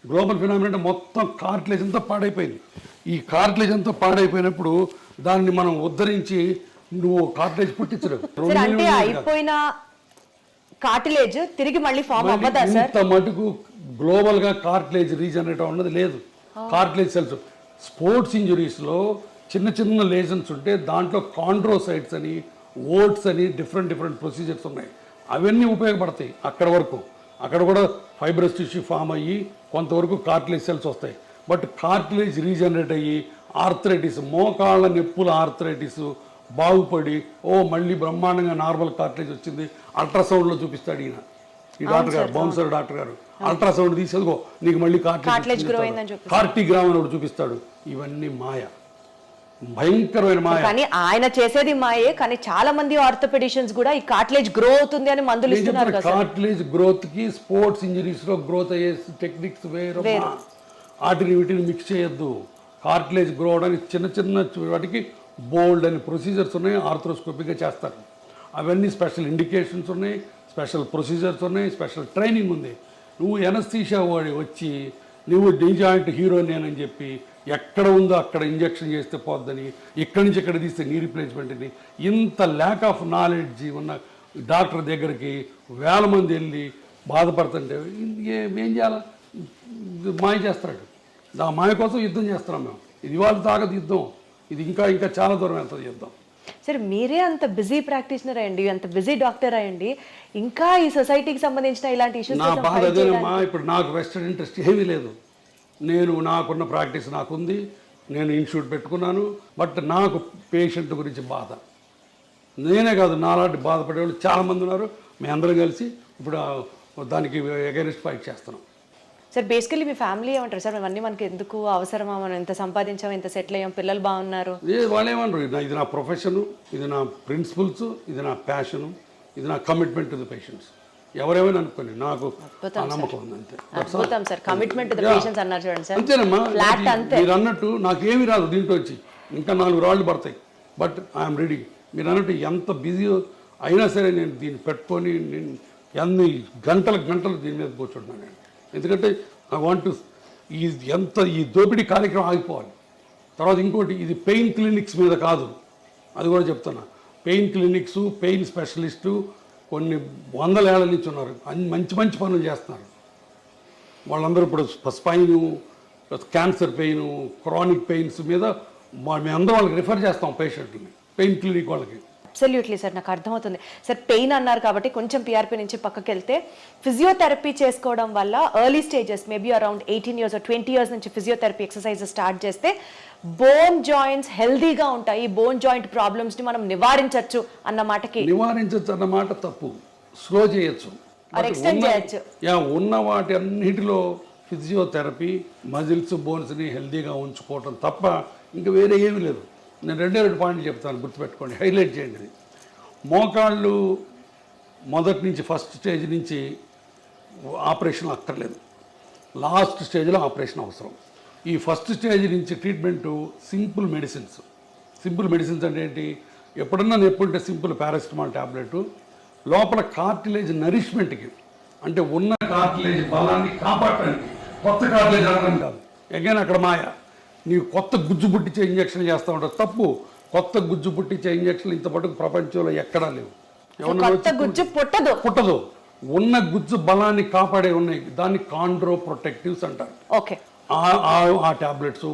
అంటే మొత్తం కార్టిలేజ్ అంతా పాడైపోయింది. ఈ కార్టిలేజ్ అంతా పాడైపోయినప్పుడు దాన్ని మనం ఉద్ధరించి నువ్వు కార్టిలేజ్ పుట్టించలేవు. అంటే అయిపోయిన కార్టిలేజ్ తిరిగి మళ్ళీ ఫామ్ అవ్వదా సార్? ఇంత మటుకు గ్లోబల్గా కార్టిలేజ్ రీజనరేట్ అన్నది లేదు. కార్టిలేజ్ సెల్స్ స్పోర్ట్స్ ఇంజురీస్లో చిన్న లేజన్స్ ఉంటే దాంట్లో కాండ్రోసైట్స్ అని, ఓట్స్ అని డిఫరెంట్ ప్రొసీజర్స్ ఉన్నాయి. అవన్నీ ఉపయోగపడతాయి అక్కడ వరకు. అక్కడ కూడా ఫైబ్రస్ టిష్యూ ఫామ్ అయ్యి కొంతవరకు కార్టిలేజ్ సెల్స్ వస్తాయి. బట్ కార్టిలేజ్ రీజనరేట్ అయ్యి ఆర్థరైటిస్, మోకాళ్ళ నొప్పుల ఆర్థరైటిస్ బాగుపడి మళ్ళీ బ్రహ్మాండంగా నార్మల్ కార్టిలేజ్ వచ్చింది. అల్ట్రాసౌండ్లో చూపిస్తాడు ఈయన, ఈ డాక్టర్ గారు, బౌన్సర్ డాక్టర్ గారు. అల్ట్రాసౌండ్ తీసేదిగో నీకు మళ్ళీ కార్టిగ్రామ్ అని ఒకటి చూపిస్తాడు. ఇవన్నీ మాయ, భయంకరమైన మాయ. కానీ ఆయన చేసేది మాయే. కానీ చాలా మంది ఆర్థోపెడిషియన్స్ కూడా ఈ కార్టిలేజ్ గ్రో అవుతుంది అని మందులు ఇస్తున్నారు కదా. కార్టిలేజ్ గ్రోత్ కి స్పోర్ట్స్ ఇంజరీస్ లో గ్రోత్ అయ్యే టెక్నిక్స్ వేరు. వీటిని మిక్స్ చేయొద్దు. కార్టిలేజ్ గ్రో అవడానికి చిన్న వాటికి బోల్డ్ అని ప్రొసీజర్స్ ఉన్నాయి. ఆర్థ్రోస్కోపిక్గా చేస్తారు. అవన్నీ స్పెషల్ ఇండికేషన్స్ ఉన్నాయి, స్పెషల్ ప్రొసీజర్స్ ఉన్నాయి, స్పెషల్ ట్రైనింగ్ ఉంది. నువ్వు ఎనస్థీషియా వాడి వచ్చి నువ్వు డి జాయింట్ హీరోని అని చెప్పి ఎక్కడ ఉందో అక్కడ ఇంజక్షన్ చేస్తే పోద్దని, ఇక్కడి నుంచి ఇక్కడ తీస్తే నీ రీప్లేస్మెంట్ అని, ఇంత ల్యాక్ ఆఫ్ నాలెడ్జ్ ఉన్న డాక్టర్ దగ్గరికి 1000 మంది వెళ్ళి బాధపడుతుంటే ఏం చేయాలా? మాయ చేస్తాడు. ఆ మాయ కోసం యుద్ధం చేస్తున్నాం మేము. ఇది వాళ్ళ తాగదు యుద్ధం. ఇది ఇంకా చాలా దూరం వెళ్తుంది యుద్ధం. సరే, మీరే అంత బిజీ ప్రాక్టీషనర్ అయ్యండి, అంత బిజీ డాక్టర్ అయ్యండి, ఇంకా ఈ సొసైటీకి సంబంధించిన ఇలాంటి ఇష్యూస్ నా బాధ అదేనమ్మా. ఇప్పుడు నాకు వెస్టర్న్ ఇంట్రెస్ట్ ఏమీ లేదు. నాకున్న ప్రాక్టీస్ నాకుంది, నేను ఇన్స్టిట్యూట్ పెట్టుకున్నాను. బట్ నాకు పేషెంట్ గురించి బాధ. నేనే కాదు, నాలాంటి బాధపడేవాళ్ళు చాలామంది ఉన్నారు. మేము అందరం కలిసి ఇప్పుడు దానికి అగైనెస్ట్ ఫైట్ చేస్తున్నాం. సార్, బేసికలీ మీ ఫ్యామిలీ ఏమంటారు సార్? ఇవన్నీ మనకి ఎందుకు అవసరమా? మనం ఎంత సంపాదించాం, ఎంత సెటిల్ అయ్యాం, పిల్లలు బాగున్నారు. వాళ్ళు ఏమన్నారు, ఇది నా ప్రొఫెషను, ఇది నా ప్రిన్సిపల్స్, ఇది నా ప్యాషను, ఇది నా కమిట్మెంట్ టు ది పేషెంట్స్. ఎవరేమైనా అనుకోండి, నాకు నమ్మకం ఉంది అంతే. అద్భుతం sir, commitment to the patients అన్నారు చూడండి సార్. అంతేనమ్మా. మీరు అన్నట్టు నాకేమీ రాదు దీంట్లో వచ్చి, ఇంకా 4 రాళ్ళు పడతాయి. But I'm ready. మీరు అన్నట్టు ఎంత బిజీ అయినా సరే నేను దీన్ని పెట్టుకొని నేను ఎన్ని గంటలు దీని మీద కూర్చుంటున్నాను నేను. ఎందుకంటే ఐ వాంట్ టు ఈ దోపిడీ కార్యక్రమం ఆగిపోవాలి. తర్వాత ఇంకోటి, ఇది పెయిన్ క్లినిక్స్ మీద కాదు, అది కూడా చెప్తున్నా. పెయిన్ క్లినిక్స్, పెయిన్ స్పెషలిస్టు కొన్ని 100 ఏళ్ల నుంచి ఉన్నారు. మంచి పనులు చేస్తున్నారు. వాళ్ళందరూ ఇప్పుడు spine, cancer pain, chronic pains మీద మేమందరం వాళ్ళకి రిఫర్ చేస్తాం పేషెంట్ని, పెయిన్ క్లినిక్ వాళ్ళకి. అబ్సల్యూట్లీ సార్, నాకు అర్థమవుతుంది సార్. పెయిన్ అన్నారు కాబట్టి కొంచెం పిఆర్పి నుంచి పక్కకి వెళ్తే ఫిజియోథెరపీ చేసుకోవడం వల్ల early stages maybe around 18 years or 20 years నుంచి ఫిజియోథెరపీ ఎక్సర్సైజ్ స్టార్ట్ చేస్తే బోన్ జాయింట్స్ హెల్దీగా ఉంటాయి, బోన్ జాయింట్ ప్రాబ్లమ్స్ని మనం నివారించవచ్చు అన్న మాటకి. నివారించవచ్చు అన్న మాట తప్పు, స్లో చేయొచ్చు, ఎక్స్టెండ్ చేయొచ్చు. ఉన్న వాటి అన్నిటిలో ఫిజియోథెరపీ మజిల్స్ బోన్స్ని హెల్దీగా ఉంచుకోవటం తప్ప ఇంకా వేరే ఏమీ లేదు. నేను 2 పాయింట్లు చెప్తాను, గుర్తుపెట్టుకోండి, హైలైట్ చేయండి. ఇది మోకాళ్ళు మొదటి నుంచి ఫస్ట్ స్టేజ్ నుంచి ఆపరేషన్ అక్కర్లేదు, లాస్ట్ స్టేజ్లో ఆపరేషన్ అవసరం. ఈ ఫస్ట్ స్టేజ్ నుంచి treatment simple medicines. Simple medicines అంటే ఏంటి? ఎప్పుడన్నా నొప్పుంటే సింపుల్ పారాసిటమాల్ ట్యాబ్లెట్, లోపల కార్టిలేజ్ నరిష్మెంట్కి, అంటే ఉన్న కార్టిలేజ్ బలాన్ని కాపాడటానికి, కొత్త కార్టిలేజ్ అనడం కాదు. అగైన్ అక్కడ మాయ, నీవు కొత్త గుజ్జు పుట్టించే ఇంజక్షన్ చేస్తూ ఉంటావు, తప్పు. కొత్త గుజ్జు పుట్టించే ఇంజక్షన్లు ఇంతపాటు ప్రపంచంలో ఎక్కడా లేవు. పుట్టదు. ఉన్న గుజ్జు బలాన్ని కాపాడే ఉన్నాయి, దాన్ని కాండ్రో ప్రొటెక్టివ్స్ అంటారు. ఓకే, ఆ ట్యాబ్లెట్స్,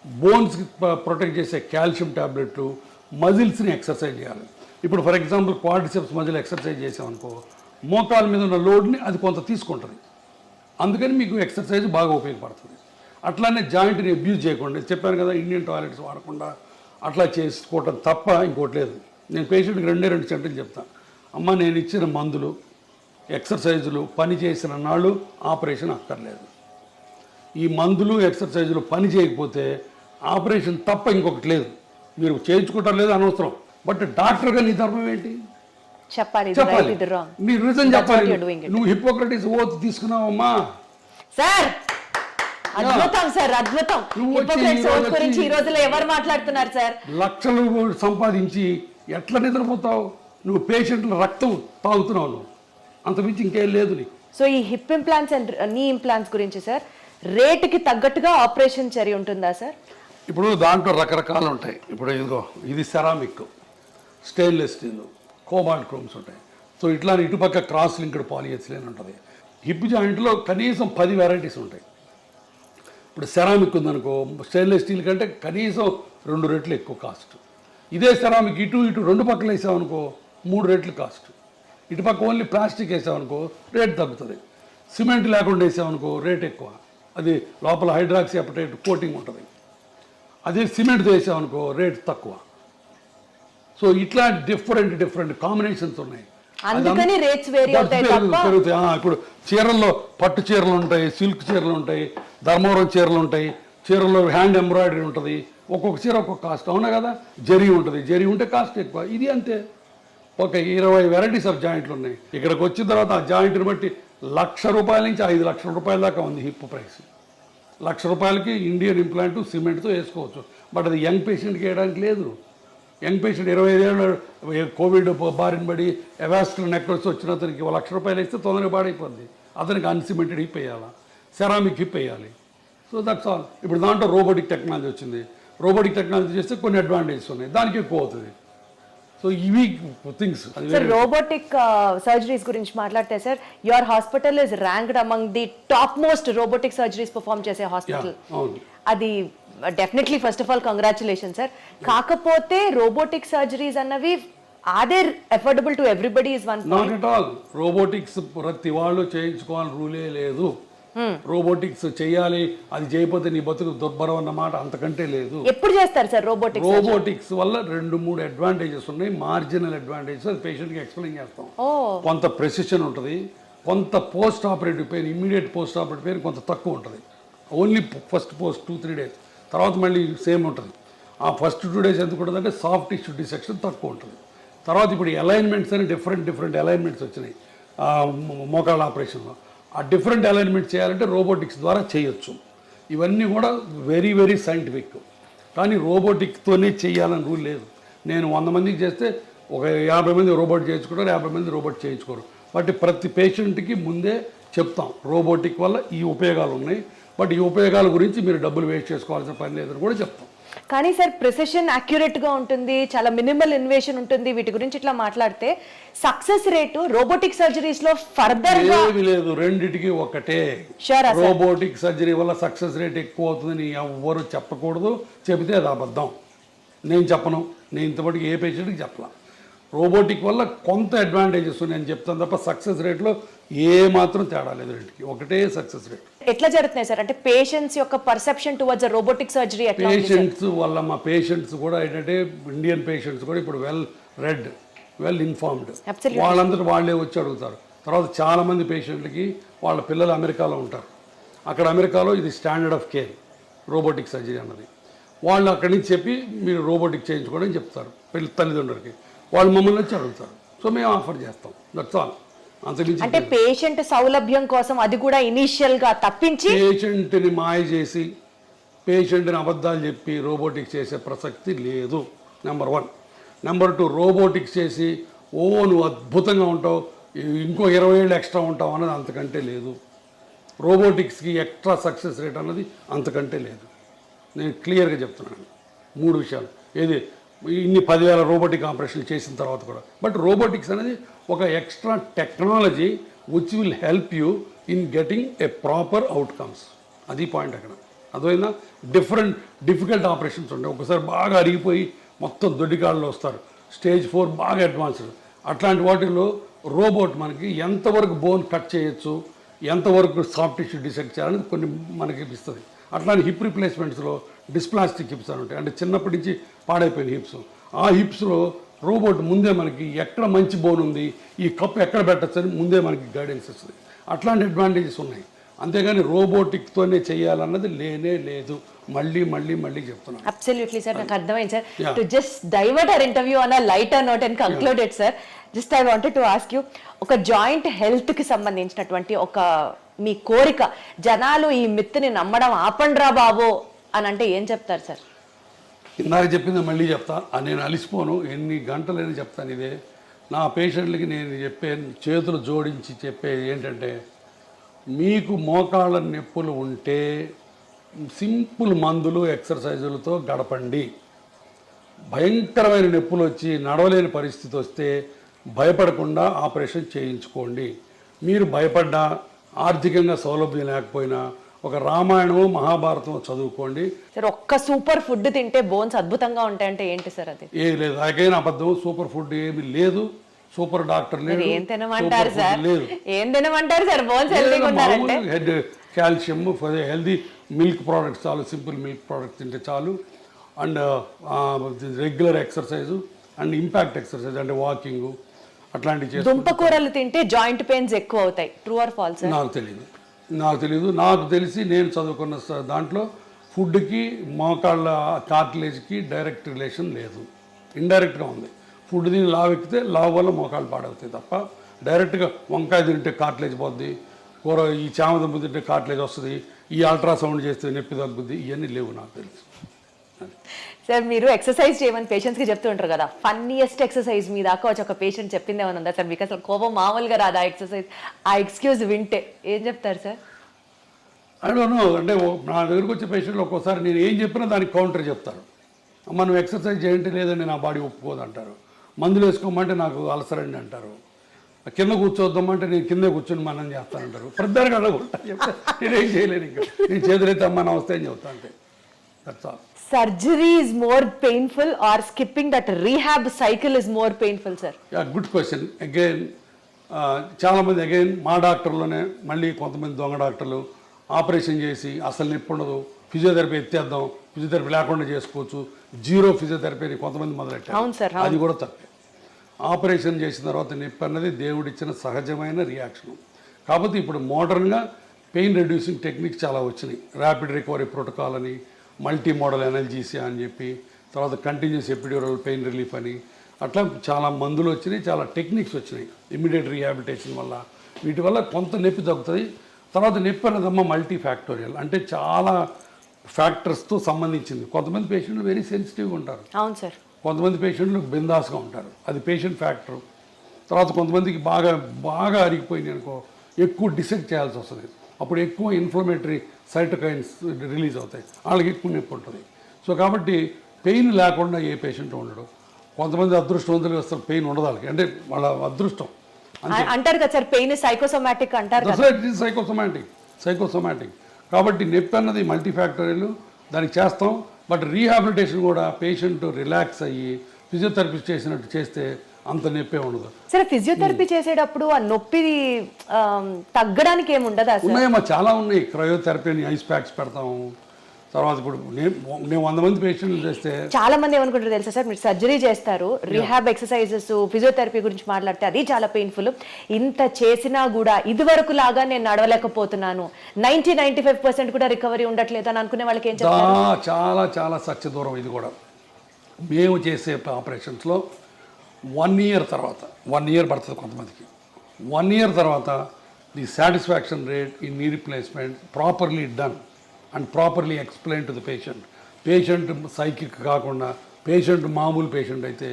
బోన్స్కి ప్రొటెక్ట్ చేసే కాల్షియం ట్యాబ్లెట్లు, మజిల్స్ని ఎక్సర్సైజ్ చేయాలి. ఇప్పుడు for example quadriceps muscle exercise చేసామనుకో, మోకాల మీద ఉన్న లోడ్ని అది కొంత తీసుకుంటుంది, అందుకని మీకు ఎక్సర్సైజ్ బాగా ఉపయోగపడుతుంది. అట్లానే జాయింట్ని అబ్యూజ్ చేయకుండా, చెప్పాను కదా, ఇండియన్ టాయిలెట్స్ వాడకుండా అట్లా చేసుకోవటం తప్ప ఇంకోటి లేదు. నేను పేషెంట్కి 2 సెంటెన్స్ చెప్తాను. అమ్మ, నేను ఇచ్చిన మందులు, ఎక్సర్సైజులు పని చేసిన నాళ్ళు ఆపరేషన్ అక్కర్లేదు. ఈ మందులు ఎక్సర్సైజులు పని చేయకపోతే ఆపరేషన్ తప్ప ఇంకొకటి లేదు. మీరు చేయించుకుంటారు లేదు అనవసరం, బట్ డాక్టర్గా నీ ధర్మం ఏంటి చెప్పాలి. మీరు రీజన్ చెప్పాలి. నువ్వు హిపోక్రటిస్ ఓత్ తీసుకున్నావమ్మా సార్. అద్భుతం సార్, అద్భుతం. గురించి ఈ రోజుల్లో ఎవరు మాట్లాడుతున్నారు సార్? లక్షలు సంపాదించి ఎట్లా నిద్రపోతావు? నువ్వు పేషెంట్ల రక్తం తాగుతున్నావు, నువ్వు అంతమించి ఇంకేం లేదు నీకు. సో ఈ హిప్ ఇంప్లాంట్స్ అండ్ నీ ఇంప్లాంట్స్ గురించి సార్, రేటుకి తగ్గట్టుగా ఆపరేషన్ చర్య ఉంటుందా సార్? ఇప్పుడు దాంట్లో రకరకాలు ఉంటాయి. ఇప్పుడు ఇదిగో, ఇది ceramic, stainless steel, cobalt chromes ఉంటాయి. సో ఇట్లా ఇటుపక్క క్రాస్ లింక్డ్ పాలిఎథిలీన్ ఉంటుంది. హిప్ జాయింట్లో కనీసం 10 వెరైటీస్ ఉంటాయి. ఇప్పుడు సెరామిక్ ఉందనుకో, స్టెయిన్లెస్ స్టీల్ కంటే కనీసం 2 రెట్లు ఎక్కువ కాస్ట్. ఇదే సెరామిక్ ఇటు 2 పక్కలు వేసామనుకో 3 రెట్లు కాస్ట్. ఇటుపక్క ఓన్లీ ప్లాస్టిక్ వేసామనుకో రేట్ తగ్గుతుంది. సిమెంట్ లేకుండా వేసామనుకో రేట్ ఎక్కువ, అది లోపల హైడ్రాక్సీ అపటైట్ కోటింగ్ ఉంటుంది. అదే సిమెంట్తో వేసామనుకో రేట్ తక్కువ. సో ఇట్లా డిఫరెంట్ కాంబినేషన్స్ ఉన్నాయి, అందుకని రేట్స్ వేరీ అవుతాయి. పెరుగుతాయి. ఇప్పుడు చీరల్లో పట్టు చీరలు ఉంటాయి, సిల్క్ చీరలు ఉంటాయి, ధర్మవరం చీరలు ఉంటాయి, చీరల్లో హ్యాండ్ ఎంబ్రాయిడరీ ఉంటుంది, ఒక్కొక్క చీర ఒక్కొక్క కాస్ట్. అవునా కదా? జరీ ఉంటుంది, జరీ ఉంటే కాస్ట్ ఎక్కువ. ఇది అంతే, ఒక 20 వెరైటీస్ ఆఫ్ జాయింట్లు ఉన్నాయి. ఇక్కడికి వచ్చిన తర్వాత ఆ జాయింట్ని బట్టి ₹1,00,000 నుంచి ₹5,00,000 దాకా ఉంది హిప్ ప్రైస్. ₹1,00,000కి ఇండియన్ ఇంప్లాంట్ సిమెంట్తో వేసుకోవచ్చు, బట్ అది యంగ్ పేషెంట్కి వేయడానికి లేదు. యంగ్ పేషెంట్ 25 ఏళ్ళు కోవిడ్ బారిన పడి ఎవాస్కులర్ నెక్రోసిస్ వచ్చిన అతనికి ₹1,00,000 వేస్తే తొందరగా పాడైపోద్ది. అతనికి అన్సిమెంటెడ్ హిప్ వేయాలా, సెరామిక్ హిప్ వేయాలి. So that's all. ఇప్పుడు దాంట్లో రోబోటిక్ టెక్నాలజీ వచ్చింది. రోబోటిక్ టెక్నాలజీ చేస్తే కొన్ని అడ్వాంటేజెస్ ఉన్నాయి, దానికి ఎక్కువ అవుతుంది. సో ఇవి థింగ్స్. సార్, రోబోటిక్ సర్జరీస్ గురించి మాట్లాడితే sir, your hospital is ranked among the top most robotic surgeries perform చేసే హాస్పిటల్. అది definitely first of all congratulation sir. కాకపోతే రోబోటిక్ సర్జరీస్ అన్నవి are affordable to everybody is one not at all. Robotics ప్రతి వాళ్ళు చేయించుకోవాలని రూలే లేదు. రోబోటిక్స్ చేయాలి, అది చేయకపోతే నీ బతుకు దుర్భరం అన్నమాట అంతకంటే లేదు. ఎప్పుడు చేస్తారు సార్ రోబోటిక్స్? రోబోటిక్స్ వల్ల 2-3 అడ్వాంటేజెస్ ఉన్నాయి, మార్జినల్ అడ్వాంటేజెస్. అది పేషెంట్కి ఎక్స్ప్లెయిన్ చేస్తాం. కొంత ప్రెసిషన్ ఉంటుంది, కొంత post operative pain, immediate post operative pain కొంత తక్కువ ఉంటుంది. ఓన్లీ ఫస్ట్ 2-3 days, తర్వాత మళ్ళీ సేమ్ ఉంటుంది. ఆ ఫస్ట్ 2 days ఎందుకు ఉంటుందంటే సాఫ్ట్ టిష్యూ డిసెక్షన్ తక్కువ ఉంటుంది. తర్వాత ఇప్పుడు అలైన్మెంట్స్ అని డిఫరెంట్ అలైన్మెంట్స్ వచ్చినాయి మోకాళ్ళ ఆపరేషన్లో. ఆ డిఫరెంట్ అలైన్మెంట్ చేయాలంటే రోబోటిక్స్ ద్వారా చేయొచ్చు. ఇవన్నీ కూడా వెరీ సైంటిఫిక్. కానీ రోబోటిక్తోనే చేయాలని రూల్ లేదు. నేను 100 మందికి చేస్తే ఒక 50 మంది రోబోట్ చేయించుకుంటారు, 50 మంది రోబోట్ చేయించుకోరు. బట్ ప్రతి పేషెంట్కి ముందే చెప్తాం రోబోటిక్ వల్ల ఈ ఉపయోగాలు ఉన్నాయి, బట్ ఈ ఉపయోగాల గురించి మీరు డబ్బులు వేస్ట్ చేసుకోవాల్సిన పని లేదని కూడా చెప్తాం. కానీ సార్ ప్రిసిషన్ యాక్యురేట్ గా ఉంటుంది, చాలా మినిమల్ ఇన్వేషన్ ఉంటుంది, వీటి గురించి ఇట్లా మాట్లాడితే సక్సెస్ రేటు రోబోటిక్ సర్జరీస్ లో ఫర్దర్ గా ఏమీ లేదు, రెండిటికి ఒకటే. Sure, sir. రోబోటిక్ సర్జరీ వల్ల సక్సెస్ రేట్ ఎక్కువ అవుతుందని ఎవ్వరు చెప్పకూడదు, చెబితే అది అబద్ధం. నేను చెప్పను, నేను ఇంతవరకు ఏ పేషెంట్కి చెప్పలా. రోబోటిక్ వల్ల కొంత అడ్వాంటేజెస్ ఉన్నాయని చెప్తాను తప్ప సక్సెస్ రేట్లో ఏ మాత్రం తేడా లేదు, రెండుకి ఒకటే సక్సెస్ రేట్. ఎట్లా జరుగుతున్నాయి సార్? అంటే పేషెంట్స్ యొక్క పర్సెప్షన్ టువర్డ్స్ రోబోటిక్ సర్జరీ ఎట్లా ఉంది సార్? పేషెంట్స్ వల్ల మా పేషెంట్స్ కూడా ఏంటంటే ఇండియన్ పేషెంట్స్ కూడా ఇప్పుడు వెల్ ఇన్ఫార్మ్డ్. Absolutely. వాళ్ళందరూ వాళ్ళే వచ్చి అడుగుతారు. తర్వాత చాలామంది పేషెంట్లకి వాళ్ళ పిల్లలు అమెరికాలో ఉంటారు. అక్కడ అమెరికాలో ఇది standard of care robotic surgery అన్నది. వాళ్ళు అక్కడి నుంచి చెప్పి మీరు రోబోటిక్ చేయించుకోవడం అని చెప్తారు తల్లిదండ్రులకి. వాళ్ళు మమ్మల్ని వచ్చి అడుగుతారు. సో మేము ఆఫర్ చేస్తాం, దట్స్ ఆల్. అంతకుమించి అంటే పేషెంట్ సౌలభ్యం కోసం అది కూడా ఇనీషియల్ గా తప్పించి పేషెంట్ని మాయ చేసి పేషెంట్ని అబద్ధాలు చెప్పి రోబోటిక్స్ చేసే ప్రసక్తి లేదు, నెంబర్ 1. నెంబర్ 2, రోబోటిక్స్ చేసి నువ్వు అద్భుతంగా ఉంటావు, ఇంకో 20 ఏళ్ళు ఎక్స్ట్రా ఉంటావు అన్నది అంతకంటే లేదు. రోబోటిక్స్కి ఎక్స్ట్రా సక్సెస్ రేట్ అన్నది అంతకంటే లేదు. నేను క్లియర్గా చెప్తున్నాను 3 విషయాలు. ఏది ఇన్ని 10,000 రోబోటిక్ ఆపరేషన్లు చేసిన తర్వాత కూడా. బట్ రోబోటిక్స్ అనేది ఒక extra technology which will help you in getting a proper outcomes. అది పాయింట్ అక్కడ. అదైనా డిఫికల్ట్ ఆపరేషన్స్ ఉంటాయి. ఒకసారి బాగా అరిగిపోయి మొత్తం దొడ్డికాళ్ళు వస్తారు, స్టేజ్ 4 బాగా అడ్వాన్స్డ్. అట్లాంటి వాటిల్లో రోబోట్ మనకి ఎంతవరకు బోన్ కట్ చేయొచ్చు, ఎంతవరకు సాఫ్ట్ టిష్యూ డిసెక్ట్ చేయాలని కొన్ని మనకి ఇస్తుంది. అట్లాంటి హిప్ రిప్లేస్మెంట్స్లో డిస్ప్లాస్టిక్ హిప్స్ అని ఉంటాయి, అంటే చిన్నప్పటి నుంచి పాడైపోయిన హిప్స్. ఆ హిప్స్లో రోబోట్ ముందే మనకి ఎక్కడ మంచి బోన్ ఉంది, ఈ కప్ ఎక్కడ పెట్టచ్చు అని ముందే మనకి గైడెన్స్ ఇస్తుంది. అట్లాంటి అడ్వాంటేజెస్ ఉన్నాయి. అంతేగాని రోబోటిక్తోనే చేయాలన్నది లేనే లేదు. మళ్ళీ చెప్తున్నాను. అబ్సల్యూట్లీ సార్, నాకు అర్థమైంది sir. To just divert our interview on a lighter note and concluded sir, just I wanted to ask you, ఒక జాయింట్ హెల్త్ కి సంబంధించినటువంటి ఒక మీ కోరిక, జనాలు ఈ మిత్తుని నమ్మడం ఆపండ్రా బాబు అని అంటే ఏం చెప్తారు సార్? ఇందాక చెప్పింది మళ్ళీ చెప్తా, నేను అలిసిపోను, ఎన్ని గంటలైనా చెప్తాను ఇదే. నా పేషెంట్లకి నేను చెప్పే, చేతులు జోడించి చెప్పేది ఏంటంటే, మీకు మోకాళ్ళ నొప్పులు ఉంటే సింపుల్ మందులు ఎక్సర్సైజులతో గడపండి. భయంకరమైన నొప్పులు వచ్చి నడవలేని పరిస్థితి వస్తే భయపడకుండా ఆపరేషన్ చేయించుకోండి. మీరు భయపడ్డా, ఆర్థికంగా సౌలభ్యం లేకపోయినా ఒక రామాయణము మహాభారతం చదువుకోండి. సార్, ఒక్క సూపర్ ఫుడ్ తింటే బోన్స్ అద్భుతంగా ఉంటాయంటే ఏంటి సార్ అది? ఏది లేదు, నాకైనా అబద్ధం. సూపర్ ఫుడ్ ఏమి లేదు, సూపర్ డాక్టర్ లేదు, ఏం తినమంటారు సార్? లేదు. ఏం తినమంటారు సార్? బోన్స్ హెల్తీగా ఉండాలంటే head calcium, healthy milk products చాలు, సింపుల్ మిల్క్ ప్రోడక్ట్స్ తింటే చాలు. And regular exercise and impact exercise అంటే వాకింగ్ అట్లాంటివి చేసి. దుంపకూరలు తింటే జాయింట్ పెయిన్స్ ఎక్కువ అవుతాయి, ట్రూ ఆర్ ఫాల్స్? నాకు తెలియదు. నాకు తెలిసి నేను చదువుకున్న దాంట్లో ఫుడ్కి మోకాళ్ళ కార్టిలేజ్కి డైరెక్ట్ రిలేషన్ లేదు, ఇండైరెక్ట్గా ఉంది. ఫుడ్ తిని లావు ఎక్కితే లావు వల్ల మోకాళ్ళు పాడవుతాయి తప్ప డైరెక్ట్గా వంకాయ తింటే కార్టిలేజ్ పోద్ది, కూర ఈ చామదుంప తింటే కార్టిలేజ్ వస్తుంది, ఈ అల్ట్రాసౌండ్ చేస్తే నొప్పి తగ్గుద్ది, ఇవన్నీ లేవు నాకు తెలుసు. సార్, మీరు ఎక్సర్సైజ్ చేయమని పేషెంట్స్కి చెప్తూ ఉంటారు కదా, ఫన్నీయెస్ట్ ఎక్సర్సైజ్ మీ దాకా వచ్చి ఒక పేషెంట్ చెప్పింది ఏమైనా ఉందా సార్? మీకు అసలు కోపం మామూలుగా రాదు ఆ ఎక్సర్సైజ్, ఆ ఎక్స్క్యూజ్ వింటే ఏం చెప్తారు సార్? I don't no. అంటే నా దగ్గరకు వచ్చే పేషెంట్లు ఒక్కోసారి నేను ఏం చెప్పినా దానికి కౌంటర్ చెప్తారు. మనం ఎక్సర్సైజ్ చేయండి, లేదండి నా బాడీ ఒప్పుకోదు అంటారు. మందులు వేసుకోమంటే నాకు అలసరండి అంటారు. కింద కూర్చోద్దామంటే నేను కిందే కూర్చొని మనం చేస్తానంటారు. ప్రతిదానికి అడగొట్టా చెప్తే నేనేం చేయలేను. ఇంకా నేను చేతులైతే అమ్మ నమస్తే అని చెప్తా అంతే, that's all. Surgery is more painful or skipping that rehab cycle is more painful, sir? Yeah, good question. Again, చాలామంది మా డాక్టర్లోనే మళ్ళీ కొంతమంది దొంగ డాక్టర్లు ఆపరేషన్ చేసి అసలు నొప్పి ఉండదు, ఫిజియోథెరపీ ఎత్తేద్దాం, ఫిజియోథెరపీ లేకుండా చేసుకోవచ్చు, జీరో ఫిజియోథెరపీ అని కొంతమంది మొదలెట్టారు. అది కూడా తప్పే. ఆపరేషన్ చేసిన తర్వాత నొప్పి అన్నది దేవుడిచ్చిన సహజమైన రియాక్షన్. కాకపోతే ఇప్పుడు మోడర్న్గా పెయిన్ రెడ్యూసింగ్ టెక్నిక్స్ చాలా వచ్చినాయి. ర్యాపిడ్ రికవరీ ప్రోటోకాల్ అని, మల్టీ మోడల్ ఎనర్జీసియా అని చెప్పి, తర్వాత కంటిన్యూస్ ఎపిడ్యూరల్ పెయిన్ రిలీఫ్ అని, అట్లా చాలా మందులు వచ్చినాయి, చాలా టెక్నిక్స్ వచ్చినాయి ఇమ్మీడియట్ రీహాబిలిటేషన్ వల్ల. వీటి వల్ల కొంత నొప్పి తగ్గుతుంది. తర్వాత నొప్పి అన్నదమ్మ మల్టీ ఫ్యాక్టోరియల్, అంటే చాలా ఫ్యాక్టర్స్తో సంబంధించింది. కొంతమంది పేషెంట్లు వెరీ సెన్సిటివ్గా ఉంటారు, అవును సార్. కొంతమంది పేషెంట్లు బిందాస్గా ఉంటారు, అది పేషెంట్ ఫ్యాక్టర్. తర్వాత కొంతమందికి బాగా అరిగిపోయింది అనుకో, ఎక్కువ డిసెక్ట్ చేయాల్సి వస్తుంది, అప్పుడు ఎక్కువ ఇన్ఫ్లమేటరీ సైటోకైన్స్ రిలీజ్ అవుతాయి, వాళ్ళకి ఎక్కువ నొప్పి ఉంటుంది. సో కాబట్టి పెయిన్ లేకుండా ఏ పేషెంట్ ఉండడు. కొంతమంది అదృష్టవంతులు వస్తారు, పెయిన్ ఉండదు వాళ్ళకి, అంటే వాళ్ళ అదృష్టం. అంటారు కదా సార్, పెయిన్ సైకోసోమాటిక్ అంటారు కదా. సైకోసోమాటిక్ కాబట్టి నొప్పి అన్నది మల్టీఫ్యాక్టరీలు, దానికి చేస్తాం. బట్ రీహాబిలిటేషన్ కూడా పేషెంట్ రిలాక్స్ అయ్యి ఫిజియోథెరపీ చేసినట్టు చేస్తే అంత నొప్పే ఉండదు. సరే, ఫిజియోథెరపీ చేసేటప్పుడు ఆ నొప్పి తగ్గడానికి ఏముండదా సార్? ఉన్నాయమ్మా, చాలా ఉన్నాయి. క్రయోథెరపీ అని ఐస్ ప్యాక్స్ పెడతాము. తర్వాత ఇప్పుడు నేను 100 మంది పేషెంట్లు చేస్తే చాలా మంది ఏమనుకుంటారు తెలుసా సార్, మీరు సర్జరీ చేస్తారు, రిహాబ్ ఎక్సర్సైజెస్ ఫిజియోథెరపీ గురించి మాట్లాడితే అది చాలా పెయిన్ఫుల్. ఇంత చేసినా కూడా ఇదివరకు లాగా నేను నడవలేకపోతున్నాను, 90-95% కూడా రికవరీ ఉండట్లేదు అని అనుకునే వాళ్ళకి ఏం చెప్తారు? చాలా చాలా సత్య దూరం ఇది కూడా. మేము చేసే ఆపరేషన్స్లో 1 year తర్వాత, 1 year పడుతుంది కొంతమందికి, 1 year తర్వాత the satisfaction rate in knee replacement properly done and properly explain to the patient psychic కాకుండా పేషెంట్ మామూలు పేషెంట్ అయితే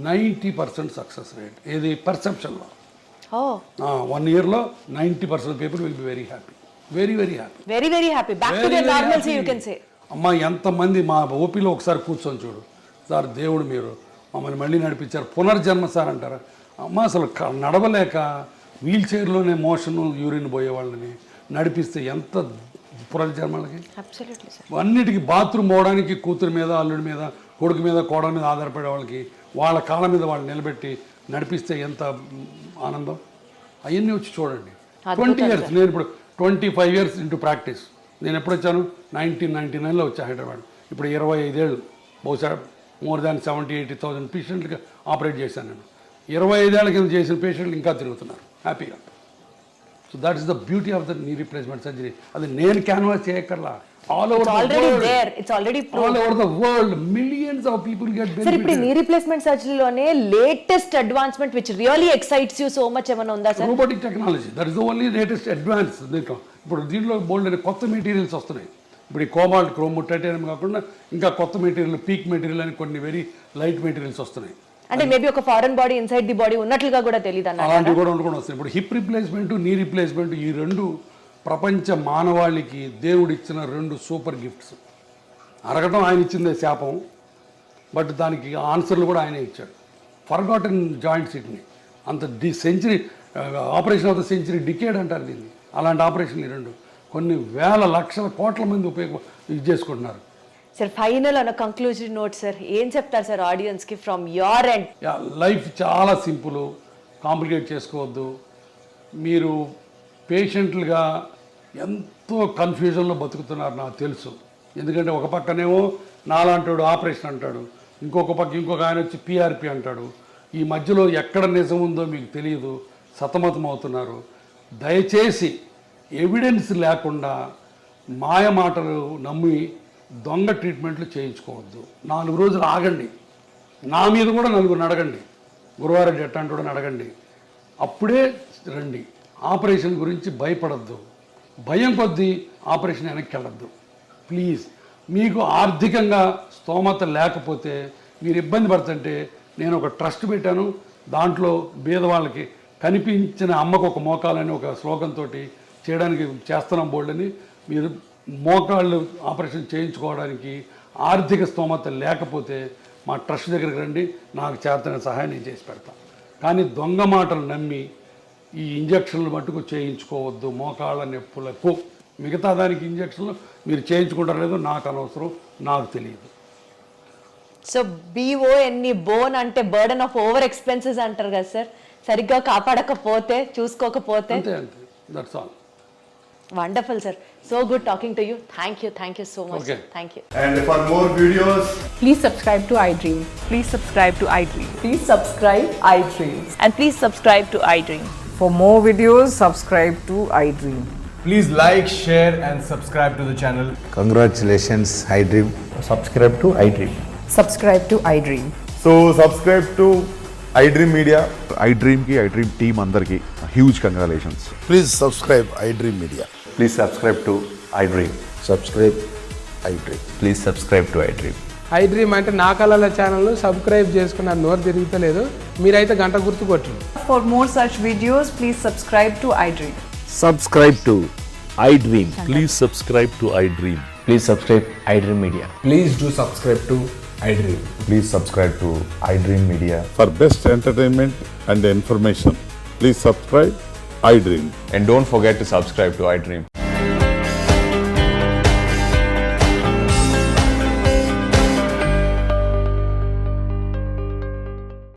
90% సక్సెస్ రేట్. ఏది పర్సెప్షన్లో 1 yearలో 90% people will be very happy, very very happy, very happy, back to the normalcy you can say. అమ్మ, ఎంతమంది మా ఓపీలో ఒకసారి కూర్చొని చూడు సార్, దేవుడు మీరు మమ్మల్ని మళ్ళీ నడిపించారు, పునర్జన్మ సార్ అంటారు. అమ్మ, అసలు నడవలేక వీల్ చైర్లోనే మోషన్ యూరిన్ పోయే వాళ్ళని నడిపిస్తే ఎంత పునర్జన్మలకి. అన్నిటికీ బాత్రూమ్ పోవడానికి కూతురు మీద, అల్లుడి మీద, కొడుకు మీద, కోడల మీద ఆధారపడే వాళ్ళకి వాళ్ళ కాళ్ళ మీద వాళ్ళు నిలబెట్టి నడిపిస్తే ఎంత ఆనందం. అవన్నీ వచ్చి చూడండి. 20 years, నేను ఇప్పుడు 25 years ఇంటూ ప్రాక్టీస్. నేను ఎప్పుడు వచ్చాను? 1999లో వచ్చా హైదరాబాద్. ఇప్పుడు 25 ఏళ్ళు, బహుశా మోర్ దాన్ 70,000-80,000 పేషెంట్కి ఆపరేట్ చేశాను నేను. 25 ఏళ్ల కింద చేసిన పేషెంట్లు ఇంకా తిరుగుతున్నారు హ్యాపీగా. So that is the beauty of the knee replacement surgery. అది నేను క్యాన్వాస్ చేయక్కర్లా, all over the world millions of people get benefit. Sir, ఇప్పుడు నీ రీప్లేస్మెంట్ సర్జరీలోనే latest advancement which really excites you so much ఏమైనా ఉందా sir? Robotic technology, that is the only latest advance. ఇప్పుడు దీంట్లో బోల్డ్ అనే కొత్త మెటీరియల్స్ వస్తున్నాయి. ఇప్పుడు ఈ కోబాల్ట్, క్రోమ్, టైటానియం కాకుండా ఇంకా కొత్త మెటీరియల్, పీక్ మెటీరియల్ అని కొన్ని వెరీ లైట్ మెటీరియల్స్ వస్తున్నాయి. అంటే మేబీ ఒక foreign body inside the body ఉన్నట్లుగా కూడా తెలియదు అన్న అలాంటివి కూడా వస్తాయి. ఇప్పుడు హిప్ రీప్లేస్మెంట్, నీ రీప్లేస్మెంట్, ఈ రెండు ప్రపంచ మానవాళికి దేవుడు ఇచ్చిన 2 సూపర్ గిఫ్ట్స్. అరగటం ఆయన ఇచ్చిందే శాపం, బట్ దానికి ఆన్సర్లు కూడా ఆయనే ఇచ్చాడు. ఫర్గాటన్ జాయింట్స్ ఇట్ని అంత century, operation of the century, decade అంటారు దీన్ని. అలాంటి ఆపరేషన్లు 2 కొన్ని వేల లక్షల కోట్ల మంది ఇది చేసుకుంటున్నారు. సార్, ఫైనల్ అన్న కంక్లూజన్ నోట్ సార్, ఏం చెప్తారు సార్ ఆడియన్స్కి ఫ్రమ్ యువర్ ఎండ్? లైఫ్ చాలా సింపుల్, కాంప్లికేట్ చేసుకోవద్దు. మీరు పేషెంట్లుగా ఎంతో కన్ఫ్యూజన్లో బతుకుతున్నారు నాకు తెలుసు. ఎందుకంటే ఒక పక్కనేమో నాలాంటాడు ఆపరేషన్ అంటాడు, ఇంకొక ఆయన వచ్చి PRP అంటాడు. ఈ మధ్యలో ఎక్కడ నిజం ఉందో మీకు తెలియదు, సతమతం అవుతున్నారు. దయచేసి ఎవిడెన్స్ లేకుండా మాయ మాటలు నమ్మి దొంగ ట్రీట్మెంట్లు చేయించుకోవద్దు. 4 రోజులు ఆగండి, నా మీద కూడా 4 అడగండి, గురువారెడ్డి ఎట్టాంటి అడగండి, అప్పుడే రండి. ఆపరేషన్ గురించి భయపడద్దు, భయం కొద్దీ ఆపరేషన్ వెనక్కి వెళ్ళద్దు ప్లీజ్. మీకు ఆర్థికంగా స్తోమత లేకపోతే, మీరు ఇబ్బంది పడుతుంటే, నేను ఒక ట్రస్ట్ పెట్టాను. దాంట్లో బీదవాళ్ళకి కనిపించిన అమ్మకు ఒక మోకాలని ఒక స్లోగన్తో చేయడానికి చేస్తున్నాం బోల్డ్ని. మీరు మోకాళ్ళు ఆపరేషన్ చేయించుకోవడానికి ఆర్థిక స్తోమత లేకపోతే మా ట్రస్ట్ దగ్గరికి రండి, నాకు చేతన సహాయం నేను చేసి పెడతాను. కానీ దొంగ మాటలు నమ్మి ఈ ఇంజక్షన్లు మట్టుకు చేయించుకోవద్దు మోకాళ్ళ నొప్పులకు. మిగతా దానికి ఇంజక్షన్లు మీరు చేయించుకుంటారో లేదో నాకు అనవసరం, నాకు తెలియదు. సో BONE బోన్ అంటే బర్డన్ ఆఫ్ ఓవర్ ఎక్స్పెన్సెస్ అంటారు కదా సార్, సరిగ్గా కాపాడకపోతే, చూసుకోకపోతే. అంతే, that's all. Wonderful, sir. So good talking to you. Thank you so much. Okay. Thank you. And for more videos, Please subscribe to iDream. Please subscribe to iDream. Please subscribe iDream. And please subscribe to iDream. For more videos, subscribe to iDream. please like, share, and subscribe to the channel. Congratulations, iDream. Subscribe to iDream. Subscribe to iDream. So subscribe to iDream Media. iDream ki iDream team andarki huge congratulations. Please subscribe iDream Media. Please subscribe to iDream. Subscribe iDream. Please subscribe to iDream. iDream అంటే నా కళల ఛానల్ సబ్స్క్రైబ్ చేసుకున్న నోరు తిరుగుతలేదు, మీరైతే గంట గుర్తు కొట్టండి. For more such videos, please subscribe to iDream. Subscribe to iDream. Please subscribe to iDream. Please subscribe iDream Media. Please do subscribe to iDream. Please subscribe to iDream Media. For best entertainment and information, please subscribe iDream. And don't forget to subscribe to iDream.